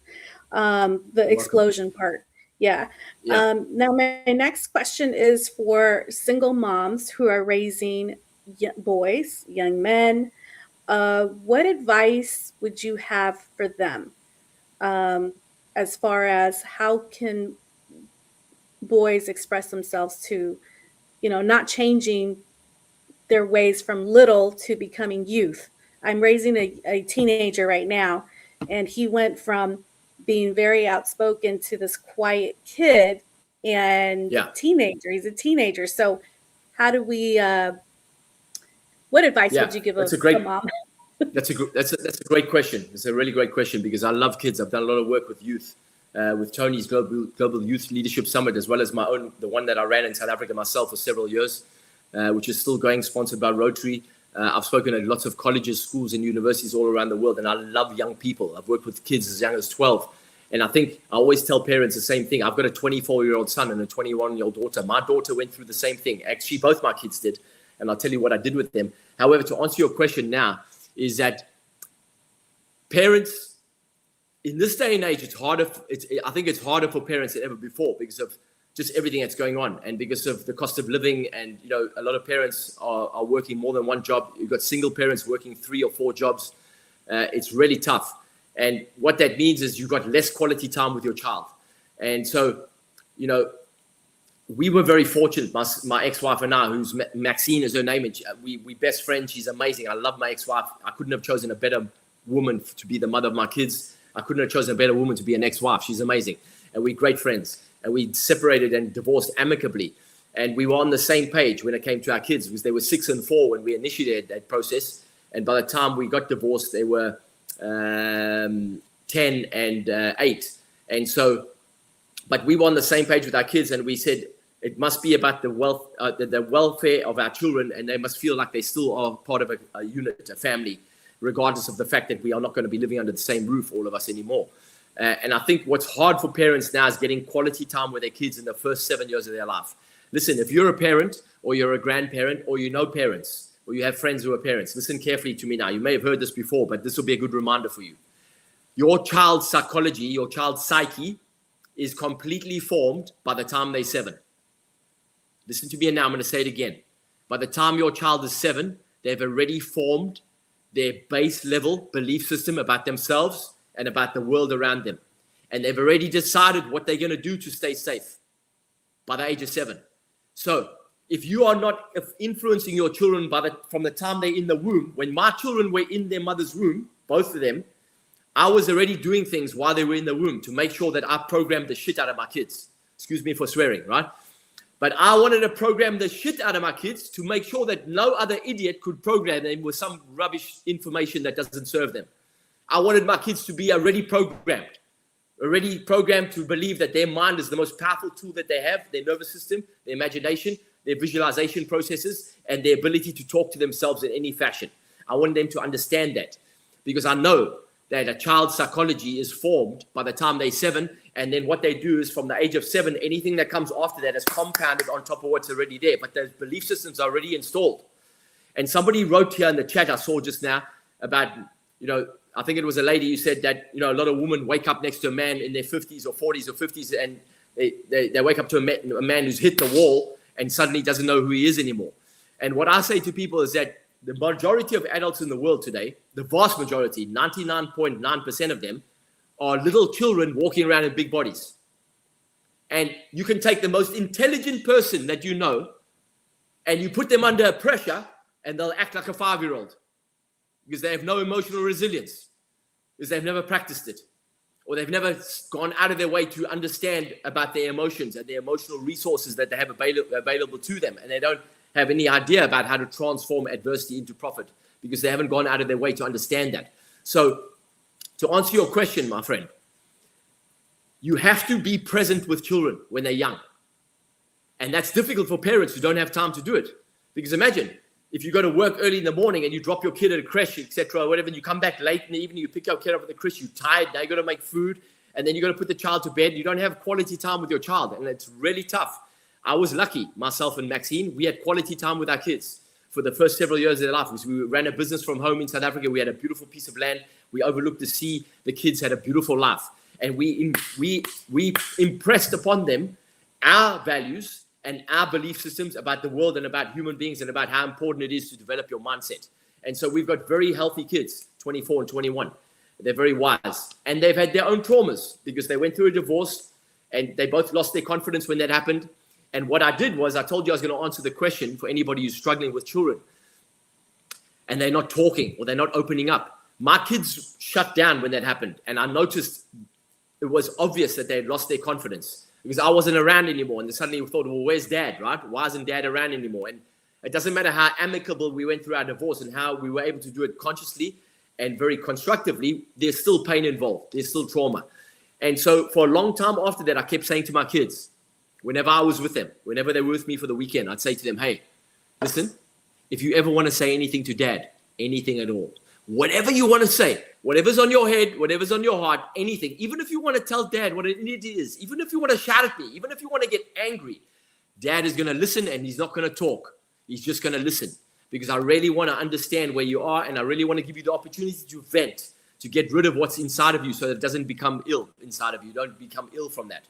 The explosion part. Yeah. Now, my next question is for single moms who are raising boys, young men. What advice would you have for them? as far as how can boys express themselves to, not changing their ways from little to becoming youth. I'm raising a teenager right now, and he went from being very outspoken to this quiet kid and teenager. He's a teenager. So how do we, what advice would you give a mom? That's a great question. It's a really great question because I love kids. I've done a lot of work with youth, with Tony's Global Youth Leadership Summit, as well as my own, the one that I ran in South Africa myself for several years, which is still going, sponsored by Rotary. I've spoken at lots of colleges, schools, and universities all around the world, and I love young people. I've worked with kids as young as 12. And I think I always tell parents the same thing. I've got a 24-year-old son and a 21-year-old daughter. My daughter went through the same thing. Actually, both my kids did. And I'll tell you what I did with them. However, to answer your question now, is that parents, in this day and age, I think it's harder for parents than ever before because of just everything that's going on and because of the cost of living. And, a lot of parents are working more than one job. You've got single parents working 3 or 4 jobs. It's really tough. And what that means is you've got less quality time with your child. And so, we were very fortunate. My ex-wife and I, who's Maxine is her name, and we best friends. She's amazing. I love my ex-wife. I couldn't have chosen a better woman to be the mother of my kids. I couldn't have chosen a better woman to be an ex-wife. She's amazing. And we're great friends. And we separated and divorced amicably. And we were on the same page when it came to our kids because they were 6 and 4 when we initiated that process. And by the time we got divorced, they were 10 and 8. And so, but we were on the same page with our kids, and we said it must be about the welfare of our children, and they must feel like they still are part of a unit, a family, regardless of the fact that we are not going to be living under the same roof, all of us anymore. And I think what's hard for parents now is getting quality time with their kids in the first 7 years of their life. Listen, if you're a parent or you're a grandparent or you know parents or you have friends who are parents, listen carefully to me now. You may have heard this before, but this will be a good reminder for you. Your child's psychology, your child's psyche is completely formed by the time they're 7. Listen to me now. I'm going to say it again. By the time your child is 7, they've already formed their base level belief system about themselves and about the world around them. And they've already decided what they're going to do to stay safe by the age of 7. So if you are not influencing your children from the time they're in the womb, when my children were in their mother's womb, both of them, I was already doing things while they were in the womb to make sure that I programmed the shit out of my kids. Excuse me for swearing, right? But I wanted to program the shit out of my kids to make sure that no other idiot could program them with some rubbish information that doesn't serve them. I wanted my kids to be already programmed to believe that their mind is the most powerful tool that they have, their nervous system, their imagination, their visualization processes, and their ability to talk to themselves in any fashion. I wanted them to understand that because I know that a child's psychology is formed by the time they're 7. And then what they do is from the age of 7, anything that comes after that is compounded on top of what's already there. But those belief systems are already installed. And somebody wrote here in the chat I saw just now about, I think it was a lady who said that, a lot of women wake up next to a man in their 50s or 40s or 50s and they wake up to a man who's hit the wall and suddenly doesn't know who he is anymore. And what I say to people is that the majority of adults in the world today, the vast majority, 99.9% of them, are little children walking around in big bodies. And you can take the most intelligent person that you know and you put them under pressure and they'll act like a 5-year-old because they have no emotional resilience, because they've never practiced it, or they've never gone out of their way to understand about their emotions and the emotional resources that they have available to them. And they don't have any idea about how to transform adversity into profit because they haven't gone out of their way to understand that. So to answer your question, my friend, you have to be present with children when they're young. And that's difficult for parents who don't have time to do it. Because imagine if you go to work early in the morning and you drop your kid at a creche, etc., or whatever, and you come back late in the evening, you pick your kid up at the creche, you're tired, now you got to make food, and then you got to put the child to bed. You don't have quality time with your child, and it's really tough. I was lucky, myself and Maxine, we had quality time with our kids for the first several years of their life. We ran a business from home in South Africa. We had a beautiful piece of land. We overlooked the sea. The kids had a beautiful life. And we impressed upon them our values and our belief systems about the world and about human beings and about how important it is to develop your mindset. And so we've got very healthy kids, 24 and 21. They're very wise. And they've had their own traumas because they went through a divorce and they both lost their confidence when that happened. And what I did was I told you I was going to answer the question for anybody who's struggling with children and they're not talking or they're not opening up. My kids shut down when that happened. And I noticed it was obvious that they had lost their confidence because I wasn't around anymore. And they suddenly thought, well, where's dad, right? Why isn't dad around anymore? And it doesn't matter how amicable we went through our divorce and how we were able to do it consciously and very constructively, there's still pain involved. There's still trauma. And so for a long time after that, I kept saying to my kids, whenever I was with them, whenever they were with me for the weekend, I'd say to them, hey, listen, if you ever want to say anything to dad, anything at all, whatever you want to say, whatever's on your head, whatever's on your heart, anything, even if you want to tell dad what it is, even if you want to shout at me, even if you want to get angry, dad is going to listen and he's not going to talk. He's just going to listen because I really want to understand where you are and I really want to give you the opportunity to vent, to get rid of what's inside of you so that it doesn't become ill inside of you. Don't become ill from that.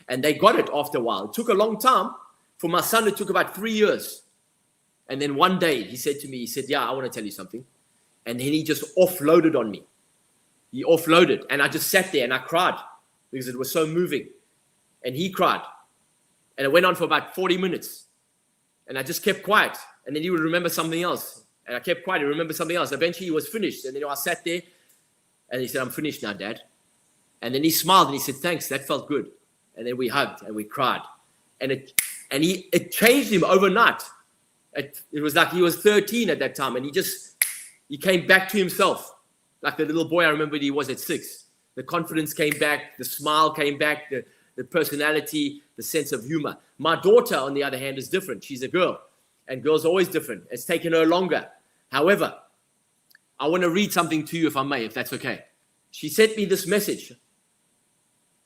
And they got it after a while. It took a long time. For my son, it took about 3 years. And then one day he said to me, he said, yeah, I want to tell you something. And then he just offloaded on me. He offloaded. And I just sat there and I cried because it was so moving. And he cried. And it went on for about 40 minutes. And I just kept quiet. And then he would remember something else. And I kept quiet. He remembered something else. Eventually he was finished. And then I sat there and he said, I'm finished now, Dad. And then he smiled and he said, thanks, that felt good. And then we hugged and we cried. And it changed him overnight. It was like he was 13 at that time. And he came back to himself. Like the little boy I remembered he was at 6. The confidence came back. The smile came back. The personality, the sense of humor. My daughter, on the other hand, is different. She's a girl. And girls are always different. It's taken her longer. However, I want to read something to you, if I may, if that's okay. She sent me this message.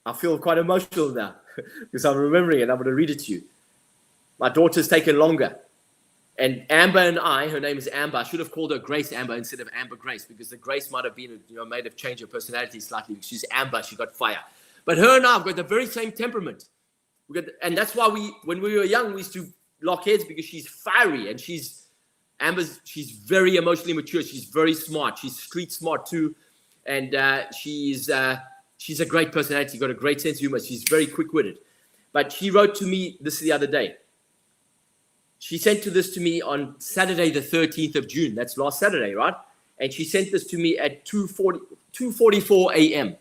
I feel quite emotional now because I'm remembering it. I'm going to read it to you. My daughter's taken longer. And Amber and I, her name is Amber. I should have called her Grace Amber instead of Amber Grace because the Grace might have been, might have changed her personality slightly. She's Amber. She got fire. But her and I have got the very same temperament. And that's why when we were young, we used to lock heads because she's fiery and she's very emotionally mature. She's very smart. She's street smart too. And she's a great personality, got a great sense of humor. She's very quick-witted. But she wrote to me this the other day. She sent this to me on Saturday, the 13th of June. That's last Saturday, right? And she sent this to me at 2:44 a.m.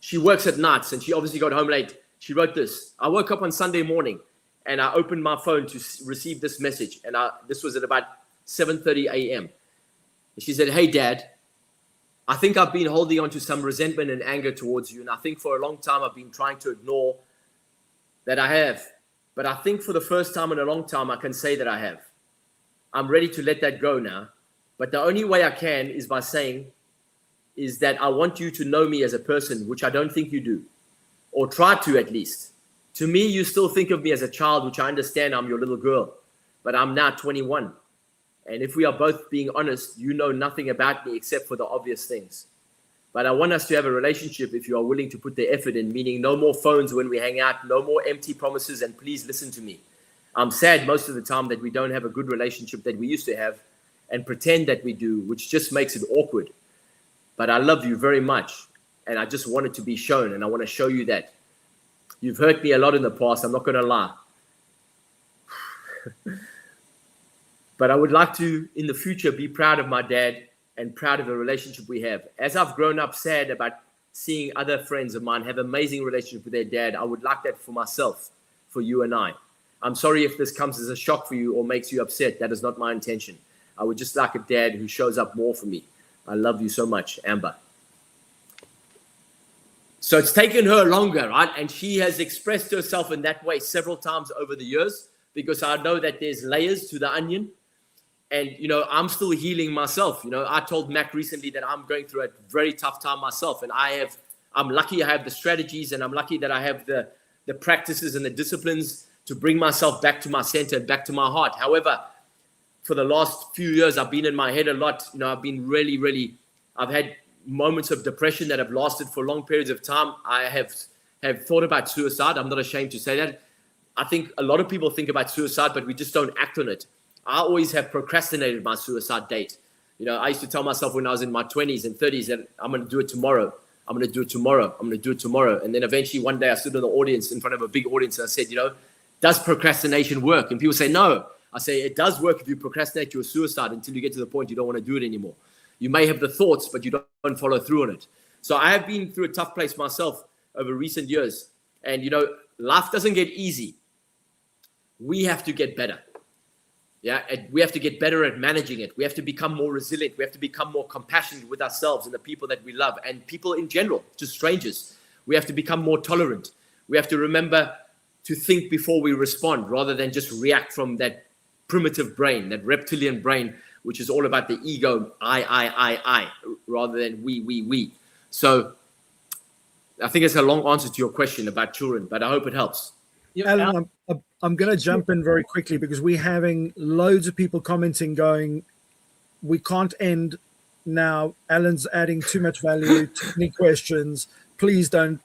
She works at nights and she obviously got home late. She wrote this. I woke up on Sunday morning and I opened my phone to receive this message. And this was at about 7:30 a.m. And she said, hey, Dad, I think I've been holding on to some resentment and anger towards you. And I think for a long time I've been trying to ignore that I have. But I think for the first time in a long time, I can say that I have. I'm ready to let that go now. But the only way I can is by saying is that I want you to know me as a person, which I don't think you do. Or try to at least. To me, you still think of me as a child, which I understand I'm your little girl. But I'm now 21. And if we are both being honest, you know nothing about me except for the obvious things. But I want us to have a relationship if you are willing to put the effort in, meaning no more phones when we hang out, no more empty promises, and please listen to me. I'm sad most of the time that we don't have a good relationship that we used to have and pretend that we do, which just makes it awkward. But I love you very much, and I just want it to be shown, and I want to show you that. You've hurt me a lot in the past, I'm not going to lie. But I would like to, in the future, be proud of my dad and proud of the relationship we have. As I've grown up sad about seeing other friends of mine have amazing relationship with their dad, I would like that for myself, for you and I. I'm sorry if this comes as a shock for you or makes you upset. That is not my intention. I would just like a dad who shows up more for me. I love you so much, Amber. So it's taken her longer, right? And she has expressed herself in that way several times over the years because I know that there's layers to the onion. And, I'm still healing myself. I told Mac recently that I'm going through a very tough time myself. And I'm lucky I have the strategies and I'm lucky that I have the practices and the disciplines to bring myself back to my center and back to my heart. However, for the last few years, I've been in my head a lot. I've been I've had moments of depression that have lasted for long periods of time. I have thought about suicide. I'm not ashamed to say that. I think a lot of people think about suicide, but we just don't act on it. I always have procrastinated my suicide date You know, I used to tell myself when I was in my 20s and 30s that I'm going to do it tomorrow. I'm going to do it tomorrow. I'm going to do it tomorrow. And then eventually one day I stood in the audience, in front of a big audience, and I said, you know, does procrastination work? And people say, no. I say, it does work if you procrastinate your suicide until you get to the point you don't want to do it anymore. You may have the thoughts, but you don't follow through on it. So I have been through a tough place myself over recent years. And, you know, life doesn't get easy. We have to get better. Yeah, we have to get better at managing it. We have to become more resilient. We have to become more compassionate with ourselves and the people that we love and people in general, just strangers. We have to become more tolerant. We have to remember to think before we respond rather than just react from that primitive brain, that reptilian brain, which is all about the ego, I, rather than we. So I think it's a long answer to your question about children, but I hope it helps. Alan, I'm going to jump in very quickly because we're having loads of people commenting going, we can't end now. Alan's adding too much value, too many questions. Please don't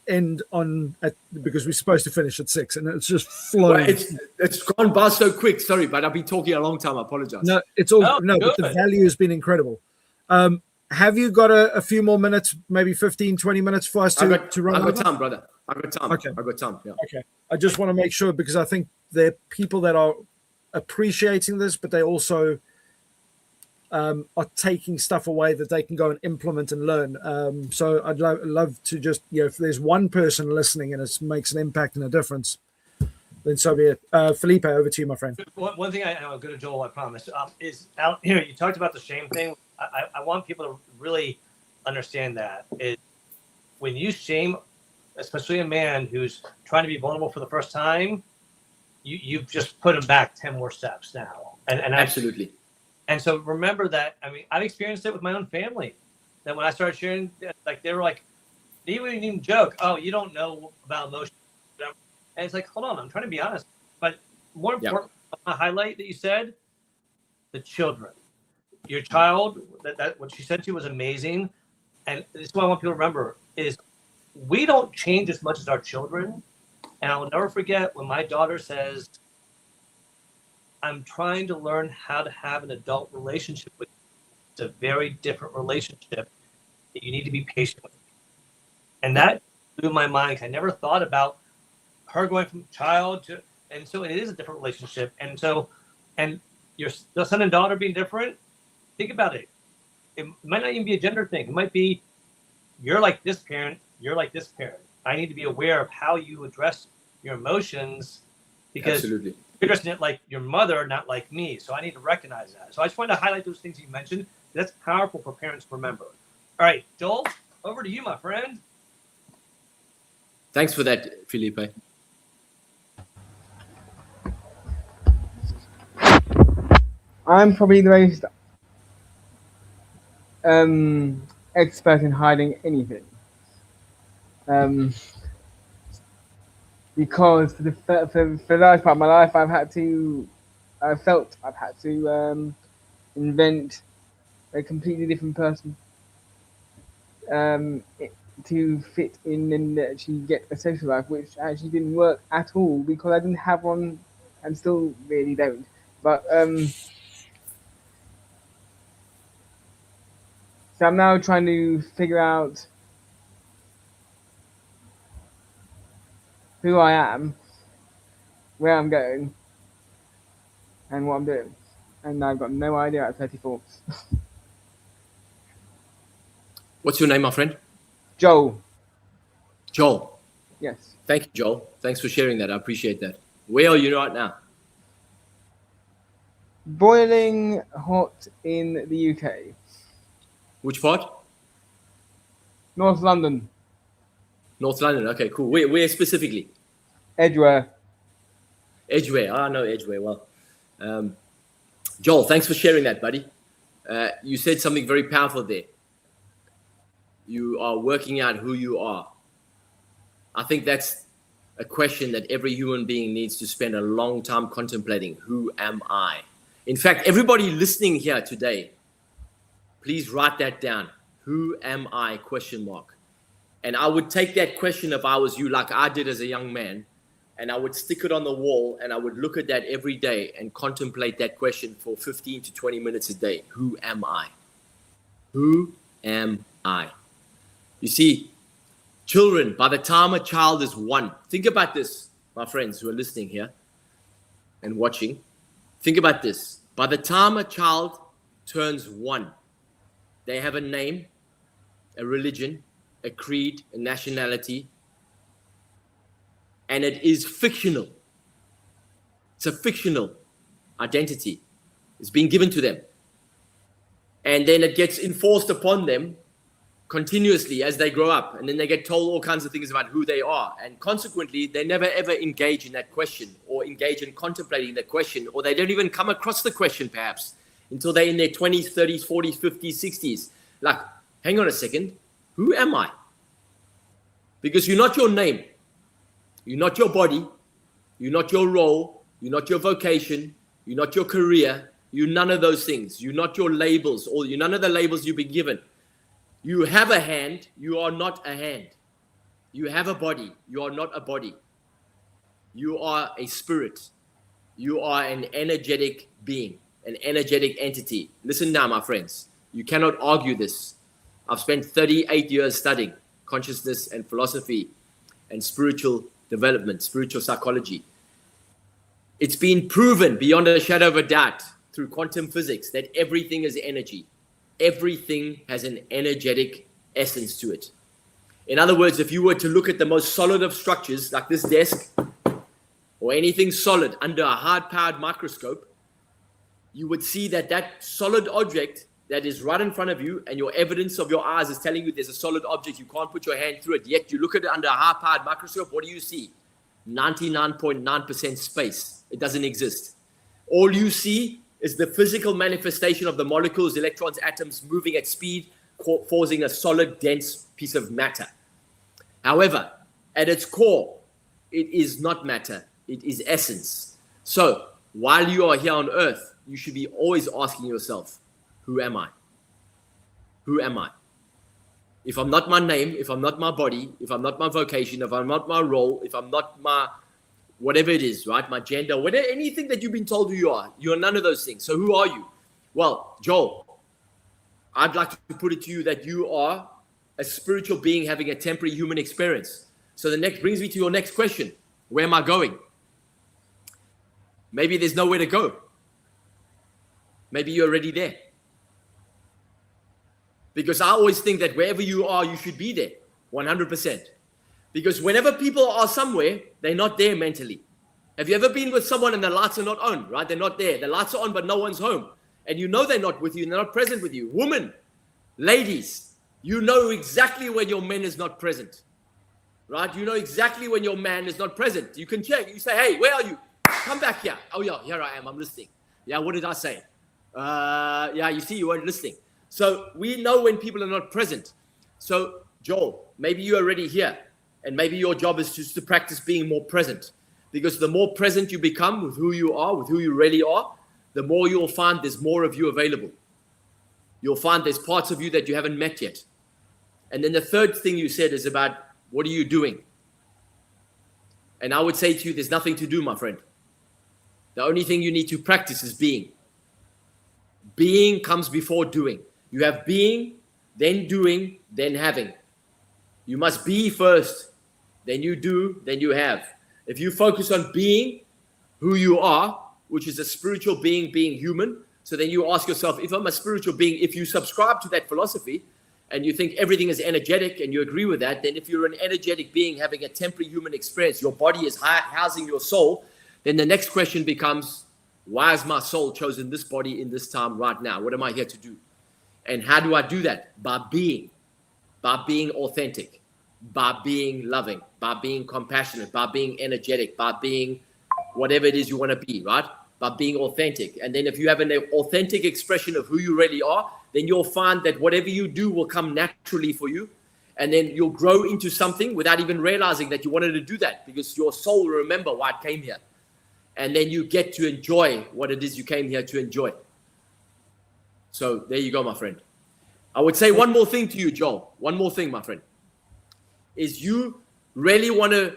end on because we're supposed to finish at 6 and it's just flowing. Well, it's gone by so quick. Sorry, but I've been talking a long time. I apologize. No, it's all but the value has been incredible. Have you got a few more minutes, maybe 15, 20 minutes for us to run? I've got time, brother. I've got time. Okay. I've got time. Yeah. Okay. I just want to make sure because I think there are people that are appreciating this, but they also are taking stuff away that they can go and implement and learn. So I'd love to just, if there's one person listening and it makes an impact and a difference, then so be it. Felipe, over to you, my friend. One thing I'll go to Joel, I promise, is you talked about the shame thing. I want people to really understand that is when you shame, especially a man who's trying to be vulnerable for the first time, you've just put him back 10 more steps now. And Absolutely. And so remember that, I mean, I've experienced it with my own family. That when I started sharing, like they were like, they wouldn't even joke, oh, you don't know about emotions. And it's like, hold on, I'm trying to be honest. But more important, a highlight that you said, the children. Your child, that what she said to you was amazing. And this is what I want people to remember is we don't change as much as our children. And I'll never forget when my daughter says, I'm trying to learn how to have an adult relationship with you. It's a very different relationship that you need to be patient with. And that blew my mind. I never thought about her going from child to, and so it is a different relationship. And so, and your son and daughter being different, think about it. It might not even be a gender thing. It might be, you're like this parent, you're like this parent. I need to be aware of how you address your emotions because Absolutely. you're addressing it like your mother, not like me. So I need to recognize that. So I just wanted to highlight those things you mentioned. That's powerful for parents to remember. All right, Joel, over to you, my friend. Thanks for that, Felipe. I'm probably the most expert in hiding anything. Because for the large part of my life, I've had to invent a completely different person to fit in and actually get a social life, which actually didn't work at all because I didn't have one and still really don't. But so I'm now trying to figure out who I am, where I'm going, and what I'm doing. And I've got no idea at 34. What's your name, my friend? Joel. Joel. Yes. Thank you, Joel. Thanks for sharing that. I appreciate that. Where are you right now? Boiling hot in the UK. Which part? North London. North London. Okay, cool. Where specifically? Edgware. Edgware. I know Edgware well. Joel, thanks for sharing that, buddy. You said something very powerful there. You are working out who you are. I think that's a question that every human being needs to spend a long time contemplating. Who am I? In fact, everybody listening here today, please write that down. Who am I? ? And I would take that question if I was you, like I did as a young man, and I would stick it on the wall, and I would look at that every day and contemplate that question for 15 to 20 minutes a day. Who am I? Who am I? You see, children, by the time a child is 1, think about this, my friends who are listening here and watching. Think about this. By the time a child turns 1, they have a name, a religion, a creed, a nationality, and it is fictional. It's a fictional identity. It's being given to them. And then it gets enforced upon them continuously as they grow up. And then they get told all kinds of things about who they are. And consequently, they never ever engage in that question or engage in contemplating that question, or they don't even come across the question perhaps until they're in their 20s, 30s, 40s, 50s, 60s. Like, hang on a second, who am I? Because you're not your name. You're not your body. You're not your role. You're not your vocation. You're not your career. You're none of those things. You're not your labels, or you're none of the labels you've been given. You have a hand. You are not a hand. You have a body. You are not a body. You are a spirit. You are an energetic being, an energetic entity. Listen now, my friends. You cannot argue this. I've spent 38 years studying consciousness and philosophy and spiritual development, spiritual psychology. It's been proven beyond a shadow of a doubt through quantum physics that everything is energy. Everything has an energetic essence to it. In other words, if you were to look at the most solid of structures, like this desk, or anything solid under a high-powered microscope, you would see that that solid object that is right in front of you, and your evidence of your eyes is telling you there's a solid object, you can't put your hand through it, yet you look at it under a high-powered microscope, what do you see? 99.9% space. It doesn't exist. All you see is the physical manifestation of the molecules, electrons, atoms moving at speed, causing a solid, dense piece of matter. However, at its core, it is not matter, it is essence. So, while you are here on earth, you should be always asking yourself, who am I? Who am I? If I'm not my name, if I'm not my body, if I'm not my vocation, if I'm not my role, if I'm not my whatever it is, right? My gender, whatever, anything that you've been told who you are none of those things. So who are you? Well, Joel, I'd like to put it to you that you are a spiritual being having a temporary human experience. So the next brings me to your next question. Where am I going? Maybe there's nowhere to go. Maybe you're already there. Because I always think that wherever you are, you should be there, 100%. Because whenever people are somewhere, they're not there mentally. Have you ever been with someone and the lights are not on, right? They're not there. The lights are on, but no one's home. And you know they're not with you, and they're not present with you. Women, ladies, you know exactly when your man is not present, right? You know exactly when your man is not present. You can check. You say, hey, where are you? Come back here. Oh, yeah, here I am. I'm listening. Yeah, what did I say? Yeah, you see, you weren't listening. So we know when people are not present. So, Joel, maybe you're already here, and maybe your job is just to practice being more present. Because the more present you become with who you are, with who you really are, the more you'll find there's more of you available. You'll find there's parts of you that you haven't met yet. And then the third thing you said is about, what are you doing? And I would say to you, there's nothing to do, my friend. The only thing you need to practice is being. Being comes before doing. You have being, then doing, then having. You must be first, then you do, then you have. If you focus on being who you are, which is a spiritual being, being human, so then you ask yourself, if I'm a spiritual being, if you subscribe to that philosophy and you think everything is energetic and you agree with that, then if you're an energetic being having a temporary human experience, your body is housing your soul, then the next question becomes, why has my soul chosen this body in this time right now? What am I here to do? And how do I do that? By being authentic, by being loving, by being compassionate, by being energetic, by being whatever it is you want to be, right? By being authentic. And then if you have an authentic expression of who you really are, then you'll find that whatever you do will come naturally for you. And then you'll grow into something without even realizing that you wanted to do that, because your soul will remember why it came here. And then you get to enjoy what it is you came here to enjoy. So there you go, my friend. I would say one more thing to you, Joel. One more thing, my friend. Is you really want to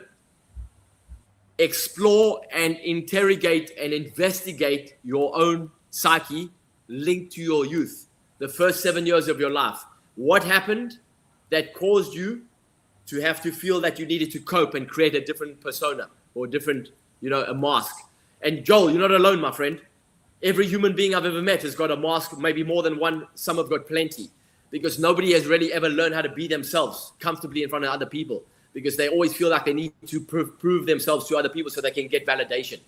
explore and interrogate and investigate your own psyche linked to your youth, the first 7 years of your life. What happened that caused you to have to feel that you needed to cope and create a different persona or different, a mask? And Joel, you're not alone, my friend. Every human being I've ever met has got a mask, maybe more than one. Some have got plenty, because nobody has really ever learned how to be themselves comfortably in front of other people, because they always feel like they need to prove themselves to other people so they can get validation.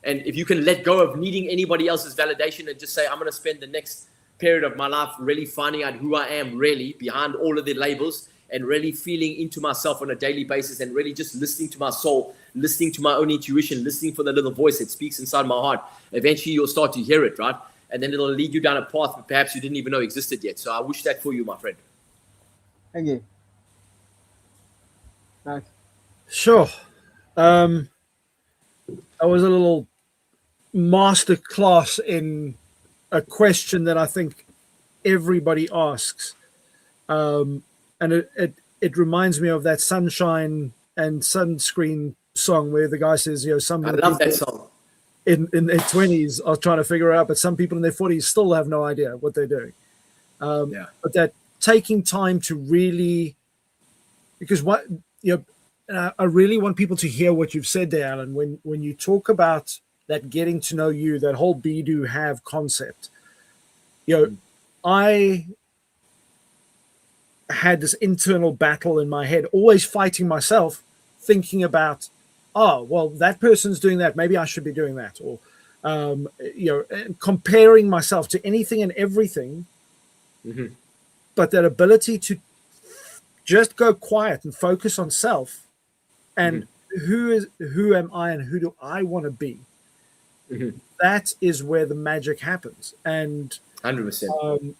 And if you can let go of needing anybody else's validation and just say, I'm going to spend the next period of my life really finding out who I am really behind all of the labels, and really feeling into myself on a daily basis, and really just listening to my soul, listening to my own intuition, listening for the little voice that speaks inside my heart. Eventually you'll start to hear it, right? And then it'll lead you down a path that perhaps you didn't even know existed yet. So I wish that for you, my friend. Thank you. Nice. Sure. I was a little master class in a question that I think everybody asks. And it reminds me of that Sunshine and Sunscreen song where the guy says, some I of the love people that song. in their 20s are trying to figure it out, but some people in their 40s still have no idea what they're doing. But that taking time to really, because I really want people to hear what you've said there, Alan, when you talk about that getting to know you, that whole be, do, have concept. I had this internal battle in my head, always fighting myself, thinking about, that person's doing that, maybe I should be doing that, or comparing myself to anything and everything. Mm-hmm. But that ability to just go quiet and focus on self, and who am I and who do I want to be? Mm-hmm. That is where the magic happens. And 100%.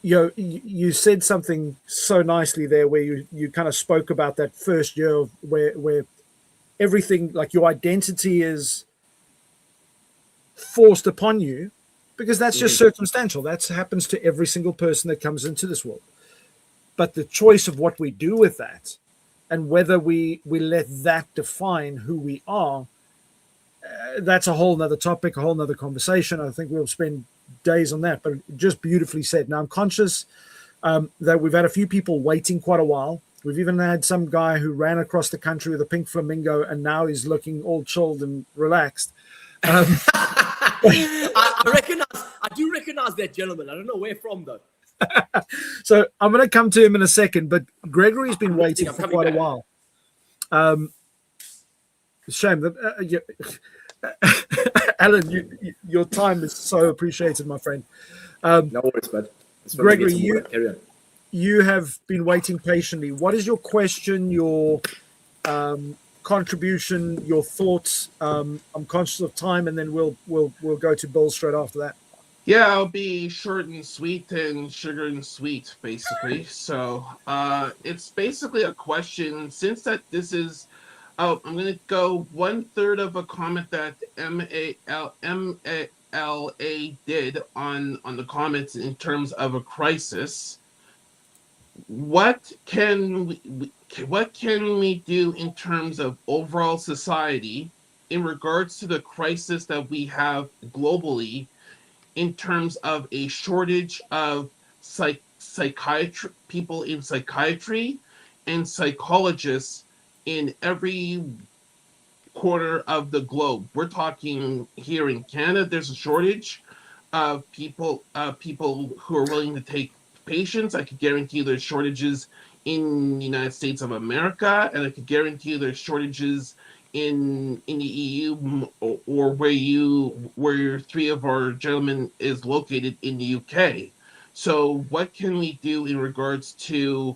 You said something so nicely there, where you kind of spoke about that first year of where everything, like your identity, is forced upon you, because that's just circumstantial. That happens to every single person that comes into this world. But the choice of what we do with that, and whether we let that define who we are, that's a whole nother topic, a whole nother conversation. I think we'll spend days on that, but just beautifully said. Now, I'm conscious that we've had a few people waiting quite a while. We've even had some guy who ran across the country with a pink flamingo, and now he's looking all chilled and relaxed. I do recognize that gentleman. I don't know where from, though. So I'm going to come to him in a second, but Gregory's been waiting for quite a while. Shame that Alan, your time is so appreciated, my friend. No worries, bud. Gregory, you have been waiting patiently. What is your question, your contribution, your thoughts? I'm conscious of time, and then we'll go to Bill straight after that. Yeah, I'll be short and sweet, and sugar and sweet, basically. So it's basically a question. Since that this is, I'm going to go 1/3 of a comment that MALA did on the comments in terms of a crisis. What can we do in terms of overall society in regards to the crisis that we have globally, in terms of a shortage of psychiatry, people in psychiatry and psychologists in every corner of the globe? We're talking here in Canada, there's a shortage of people who are willing to take patients. I could guarantee you there's shortages in the United States of America, and I could guarantee you there's shortages in the EU, or where three of our gentlemen is located in the UK. So what can we do in regards to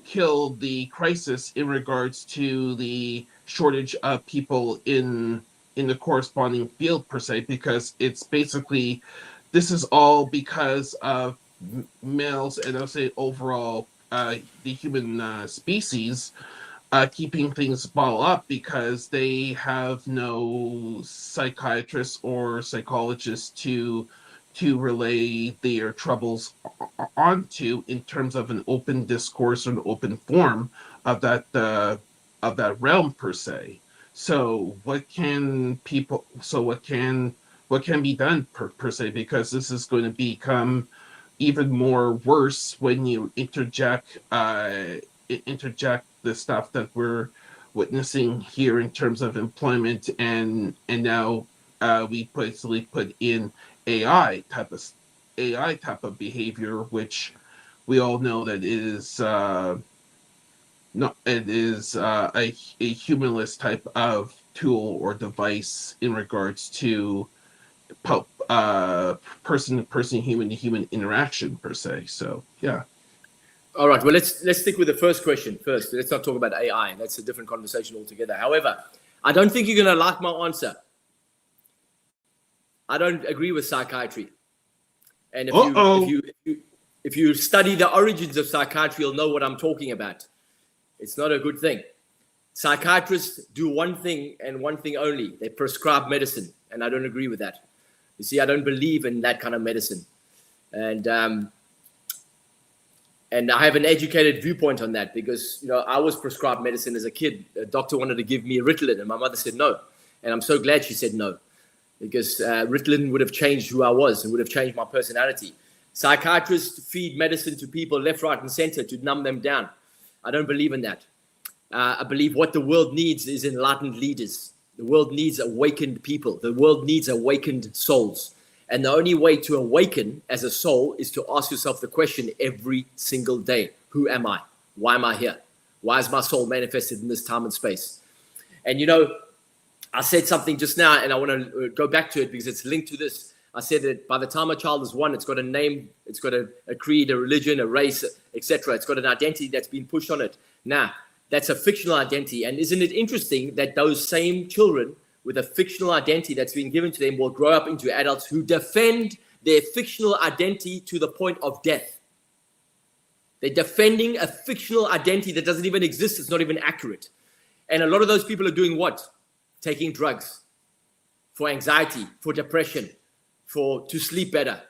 kill the crisis in regards to the shortage of people in the corresponding field per se? Because it's basically, this is all because of males, and I'll say overall the human species keeping things bottled up because they have no psychiatrists or psychologists to to relay their troubles onto in terms of an open discourse or an open form of that realm per se. So what can be done per se, because this is going to become even more worse when you interject the stuff that we're witnessing here in terms of employment, and now we basically put in AI type of behavior, which we all know that is a humanless type of tool or device in regards to person to person, human to human interaction per se. So yeah. All right. Well, let's stick with the first question first. Let's not talk about AI. That's a different conversation altogether. However, I don't think you're going to like my answer. I don't agree with psychiatry. And if you study the origins of psychiatry, you'll know what I'm talking about. It's not a good thing. Psychiatrists do one thing and one thing only. They prescribe medicine, and I don't agree with that. You see, I don't believe in that kind of medicine. And I have an educated viewpoint on that because, I was prescribed medicine as a kid. A doctor wanted to give me Ritalin, and my mother said no. And I'm so glad she said no, because Ritalin would have changed who I was and would have changed my personality. Psychiatrists feed medicine to people left, right, and center to numb them down. I don't believe in that. I believe what the world needs is enlightened leaders. The world needs awakened people. The world needs awakened souls. And the only way to awaken as a soul is to ask yourself the question every single day. Who am I? Why am I here? Why is my soul manifested in this time and space? And I said something just now, and I want to go back to it because it's linked to this. I said that by the time a child is one, it's got a name, it's got a creed, a religion, a race, etc. It's got an identity that's been pushed on it. Now, that's a fictional identity. And isn't it interesting that those same children with a fictional identity that's been given to them will grow up into adults who defend their fictional identity to the point of death? They're defending a fictional identity that doesn't even exist. It's not even accurate. And a lot of those people are doing what? Taking drugs for anxiety, for depression, to sleep better,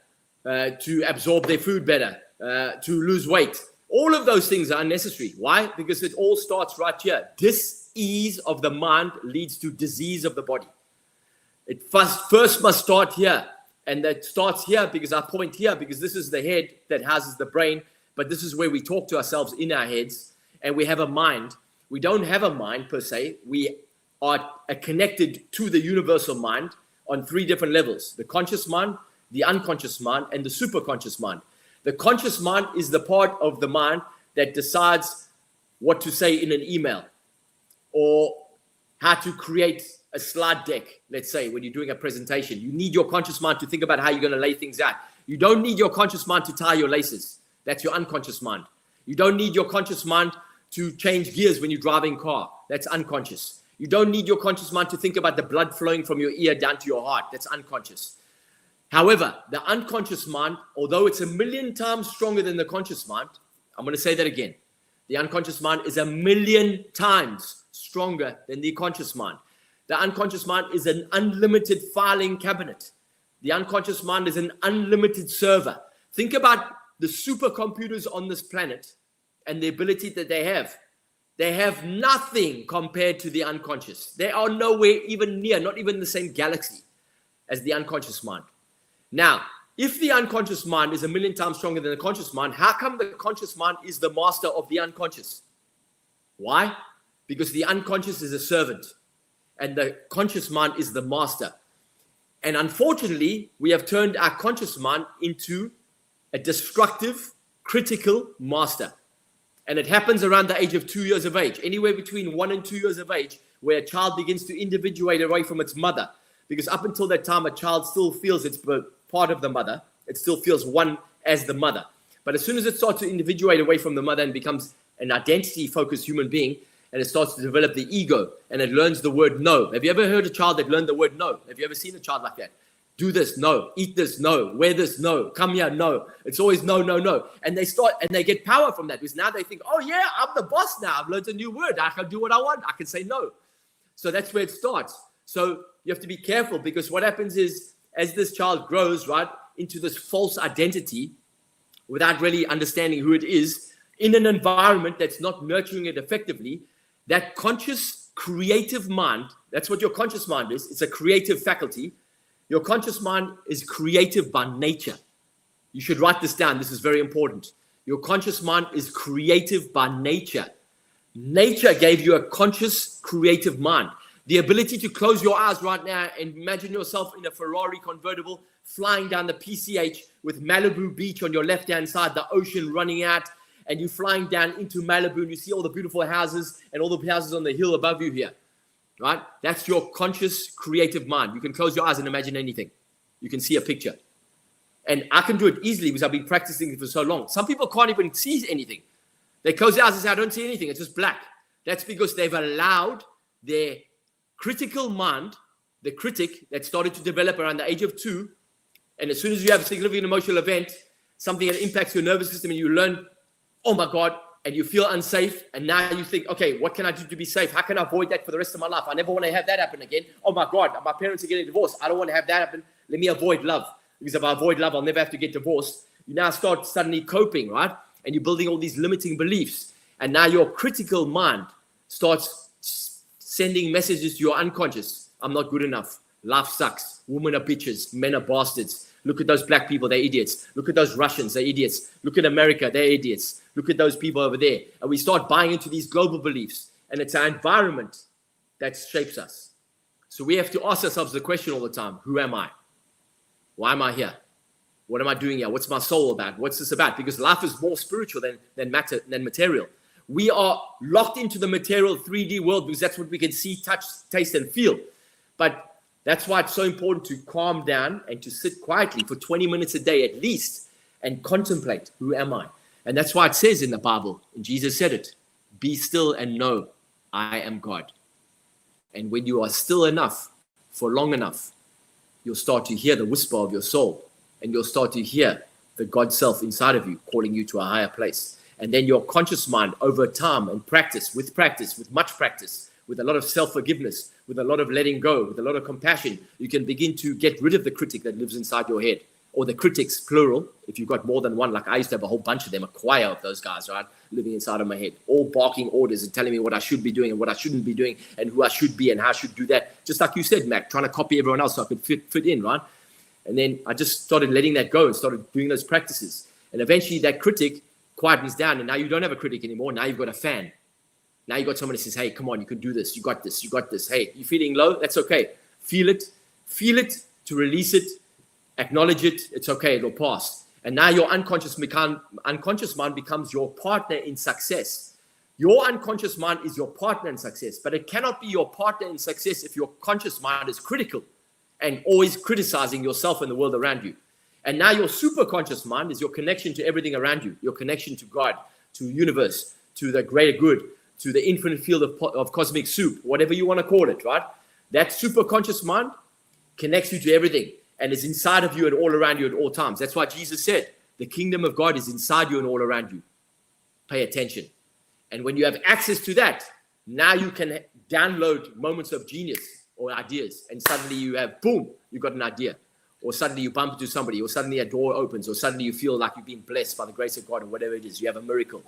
to absorb their food better, to lose weight. All of those things are unnecessary. Why? Because it all starts right here. Dis-ease of the mind leads to disease of the body. It first must start here. And that starts here because I point here because this is the head that houses the brain. But this is where we talk to ourselves in our heads. And we have a mind. We don't have a mind per se. We are connected to the universal mind on 3 different levels: the conscious mind, the unconscious mind, and the superconscious mind. The conscious mind is the part of the mind that decides what to say in an email or how to create a slide deck. Let's say when you're doing a presentation, you need your conscious mind to think about how you're going to lay things out. You don't need your conscious mind to tie your laces. That's your unconscious mind. You don't need your conscious mind to change gears when you're driving a car. That's unconscious. You don't need your conscious mind to think about the blood flowing from your ear down to your heart. That's unconscious. However, the unconscious mind, although it's 1,000,000 times stronger than the conscious mind, I'm going to say that again. The unconscious mind is 1,000,000 times stronger than the conscious mind. The unconscious mind is an unlimited filing cabinet. The unconscious mind is an unlimited server. Think about the supercomputers on this planet and the ability that they have. They have nothing compared to the unconscious. They are nowhere even near, not even the same galaxy as the unconscious mind. Now, if the unconscious mind is 1,000,000 times stronger than the conscious mind, how come the conscious mind is the master of the unconscious? Why? Because the unconscious is a servant and the conscious mind is the master. And unfortunately, we have turned our conscious mind into a destructive, critical master. And it happens around the age of 2 years of age, anywhere between 1 and 2 years of age, where a child begins to individuate away from its mother. Because up until that time, a child still feels it's part of the mother. It still feels one as the mother. But as soon as it starts to individuate away from the mother and becomes an identity-focused human being, and it starts to develop the ego, and it learns the word no. Have you ever heard a child that learned the word no? Have you ever seen a child like that? Do this, no. Eat this, no. Wear this, no. Come here, no. It's always no, no, no. And they get power from that, because now they think, oh yeah, I'm the boss now. I've learned a new word. I can do what I want. I can say no. So that's where it starts. So you have to be careful, because what happens is, as this child grows, right, into this false identity without really understanding who it is in an environment that's not nurturing it effectively, that conscious creative mind, that's what your conscious mind is. It's a creative faculty. Your conscious mind is creative by nature. You should write this down. This is very important. Your conscious mind is creative by nature. Nature gave you a conscious creative mind. The ability to close your eyes right now and imagine yourself in a Ferrari convertible flying down the PCH with Malibu Beach on your left-hand side, the ocean running out, and you're flying down into Malibu and you see all the beautiful houses and all the houses on the hill above you here, right? That's your conscious creative mind. You can close your eyes and imagine anything. You can see a picture. And I can do it easily because I've been practicing it for so long. Some people can't even see anything. They close their eyes and say, I don't see anything. It's just black. That's because they've allowed their critical mind, the critic that started to develop around the age of 2, and as soon as you have a significant emotional event, something that impacts your nervous system, and you learn, oh my God, and you feel unsafe, and now you think, okay, what can I do to be safe? How can I avoid that for the rest of my life? I never want to have that happen again. Oh my God, my parents are getting divorced. I don't want to have that happen. Let me avoid love. Because if I avoid love, I'll never have to get divorced. You now start suddenly coping, right? And you're building all these limiting beliefs. And now your critical mind starts sending messages to your unconscious. I'm not good enough. Life sucks. Women are bitches. Men are bastards. Look at those black people. They're idiots. Look at those Russians. They're idiots. Look at America. They're idiots. Look at those people over there. And we start buying into these global beliefs. And it's our environment that shapes us. So we have to ask ourselves the question all the time. Who am I? Why am I here? What am I doing here? What's my soul about? What's this about? Because life is more spiritual than material. We are locked into the material 3D world because that's what we can see, touch, taste, and feel. But that's why it's so important to calm down and to sit quietly for 20 minutes a day at least and contemplate, who am I? And that's why it says in the Bible, and Jesus said it, be still and know I am God. And when you are still enough for long enough, you'll start to hear the whisper of your soul, and you'll start to hear the God self inside of you calling you to a higher place. And then your conscious mind over time and practice, with much practice, with a lot of self-forgiveness, with a lot of letting go, with a lot of compassion, you can begin to get rid of the critic that lives inside your head, or the critics, plural, if you've got more than one. Like I used to have a whole bunch of them, a choir of those guys, right, living inside of my head, all barking orders and telling me what I should be doing and what I shouldn't be doing and who I should be and how I should do that. Just like you said, Mac, trying to copy everyone else so I could fit in, right? And then I just started letting that go and started doing those practices. And eventually that critic quietens down, and now you don't have a critic anymore. Now you've got a fan. Now you've got someone that says, hey, come on, you can do this. You got this. You got this. Hey, you feeling low? That's okay. Feel it to release it, acknowledge it. It's okay. It'll pass. And now your unconscious mind becomes your partner in success. Your unconscious mind is your partner in success, but it cannot be your partner in success if your conscious mind is critical and always criticizing yourself and the world around you. And now your superconscious mind is your connection to everything around you, your connection to God, to the universe, to the greater good, to the infinite field of cosmic soup, whatever you want to call it, right? That superconscious mind connects you to everything and is inside of you and all around you at all times. That's why Jesus said, the kingdom of God is inside you and all around you. Pay attention. And when you have access to that, now you can download moments of genius or ideas, and suddenly you have, boom, you got an idea. Or suddenly you bump into somebody, or suddenly a door opens, or suddenly you feel like you've been blessed by the grace of God, or whatever it is. You have a miracle.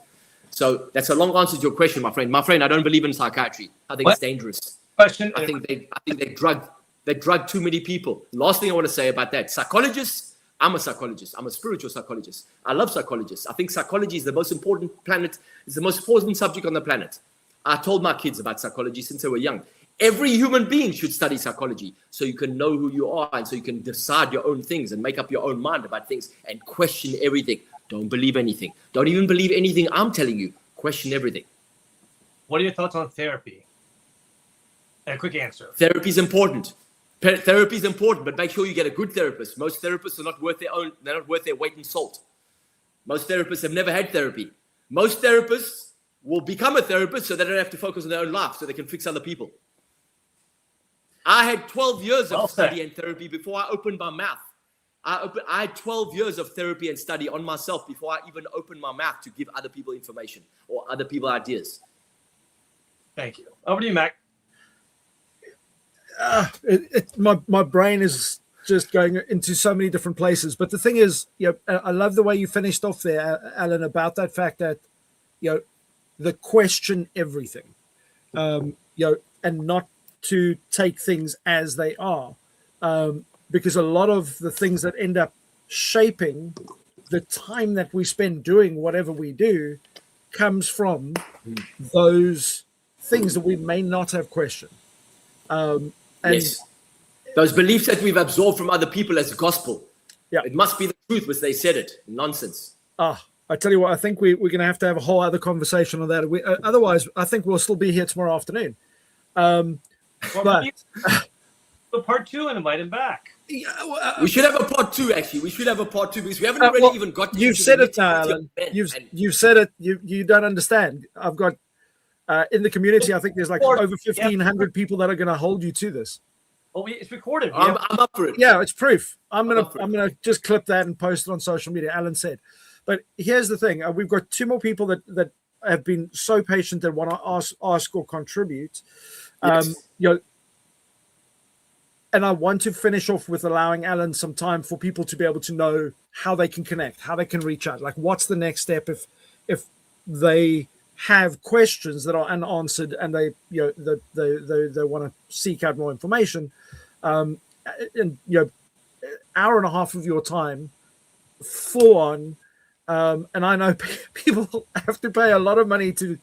So that's a long answer to your question, my friend. My friend, I don't believe in psychiatry. I think it's dangerous. Question. I think they drug too many people. Last thing I want to say about that, psychologists. I'm a psychologist. I'm a spiritual psychologist. I love psychologists. I think psychology is the most important It's the most important subject on the planet. I told my kids about psychology since they were young. Every human being should study psychology so you can know who you are and so you can decide your own things and make up your own mind about things and question everything. Don't believe anything. Don't even believe anything I'm telling you. Question everything. What are your thoughts on therapy? A quick answer. Therapy is important. Therapy is important, but make sure you get a good therapist. Most therapists are not worth they're not worth their weight in salt. Most therapists have never had therapy. Most therapists will become a therapist so they don't have to focus on their own life, so they can fix other people. I had 12 years of study and therapy before I opened my mouth. I had 12 years of therapy and study on myself before I even opened my mouth to give other people information or other people ideas. Thank you. Over to you, Mac. My brain is just going into so many different places. But the thing is, I love the way you finished off there, Alan, about that fact that, the question everything, and not to take things as they are, because a lot of the things that end up shaping the time that we spend doing whatever we do comes from those things that we may not have questioned. And Yes. Those beliefs that we've absorbed from other people as gospel. Yeah. It must be the truth, which they said it. Nonsense. I tell you what, I think we're going to have a whole other conversation on that. Otherwise, I think we'll still be here tomorrow afternoon. But part 2 and invite him back. We should have a part 2, actually. We should have a part 2 because we haven't really even got to You've said it now, Alan. You've said it. You don't understand. I've got in the community, I think there's like over 1,500 people that are going to hold you to this. Oh, it's recorded. I'm up for it. Yeah, it's proof. I'm gonna just clip that and post it on social media. Alan said, but here's the thing: we've got 2 more people that have been so patient that want to ask or contribute. Yes. And I want to finish off with allowing Alan some time for people to be able to know how they can connect, how they can reach out. Like, what's the next step if they have questions that are unanswered and they want to seek out more information. And hour and a half of your time full on. And I know people have to pay a lot of money to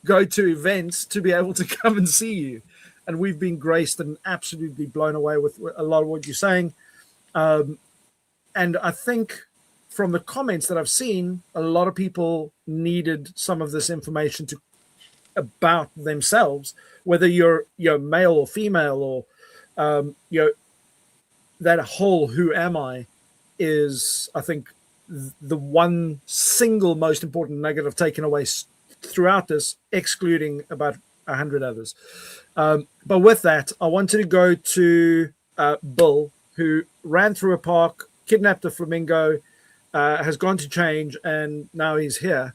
go to events to be able to come and see you. And we've been graced and absolutely blown away with a lot of what you're saying. And I think from the comments that I've seen, a lot of people needed some of this information about themselves, whether you're male or female or that whole "who am I" is, I think, the one single most important nugget I've taken away throughout this, excluding about 100 others. But with that, I wanted to go to Bill, who ran through a park, kidnapped a flamingo, has gone to change, and now he's here.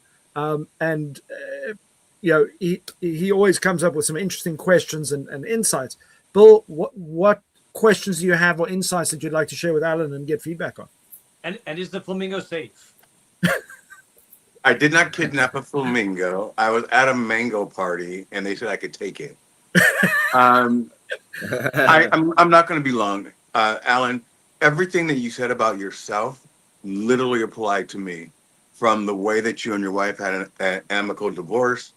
He always comes up with some interesting questions and insights. Bill, what questions do you have or insights that you'd like to share with Alan and get feedback on? And is the flamingo safe? I did not kidnap a flamingo. I was at a mango party, and they said I could take it. I'm not going to be long. Alan, everything that you said about yourself literally applied to me, from the way that you and your wife had an amicable divorce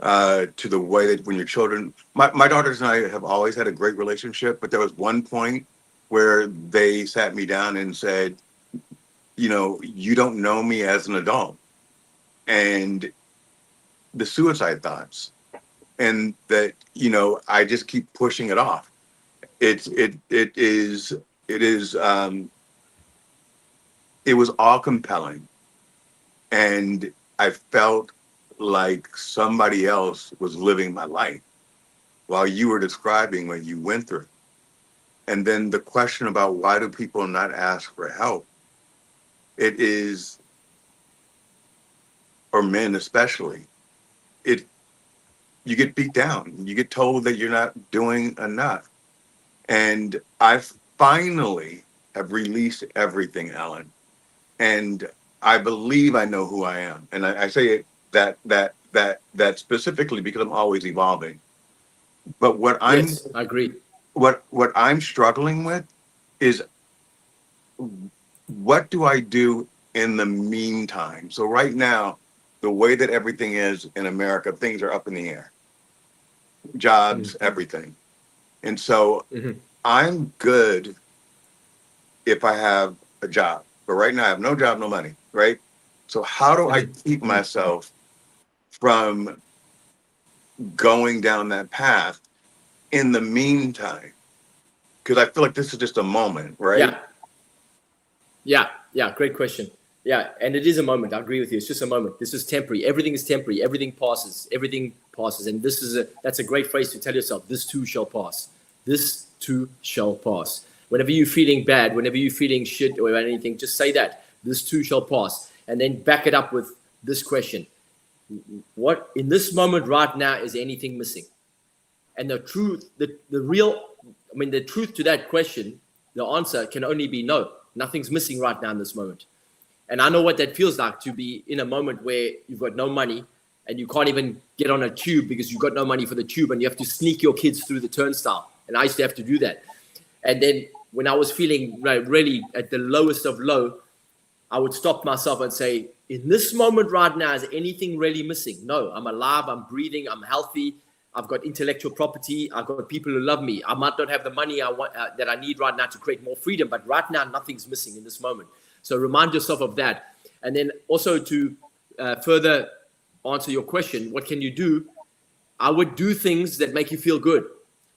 to the way that when your children, my daughters and I have always had a great relationship, but there was one point where they sat me down and said, you don't know me as an adult. And the suicide thoughts, and that, I just keep pushing it off. It was all compelling. And I felt like somebody else was living my life while you were describing what you went through. And then the question about why do people not ask for help? It is, or men especially, you get beat down. You get told that you're not doing enough. And I finally have released everything, Alan. And I believe I know who I am. And I say it that specifically because I'm always evolving. But I agree. What I'm struggling with is, what do I do in the meantime? So right now, the way that everything is in America, things are up in the air. Jobs, everything. And so I'm good if I have a job. But right now I have no job, no money, right? So how do I keep myself from going down that path in the meantime? Because I feel like this is just a moment, right? Yeah, great question. Yeah, and it is a moment. I agree with you. It's just a moment. This is temporary. Everything is temporary. Everything passes. And that's a great phrase to tell yourself. This too shall pass. This too shall pass. Whenever you're feeling bad, whenever you're feeling shit or anything, just say that. This too shall pass. And then back it up with this question. What in this moment right now is anything missing? And the truth, the truth to that question the answer can only be no. Nothing's missing right now in this moment. And I know what that feels like, to be in a moment where you've got no money and you can't even get on a tube because you've got no money for the tube, and you have to sneak your kids through the turnstile. And I used to have to do that. And then when I was feeling really at the lowest of low, I would stop myself and say, in this moment right now, is anything really missing? No, I'm alive, I'm breathing, I'm healthy, I've got intellectual property, I've got people who love me. I might not have the money I want that I need right now to create more freedom, but right now, nothing's missing in this moment. So remind yourself of that. And then also to further answer your question, what can you do? I would do things that make you feel good.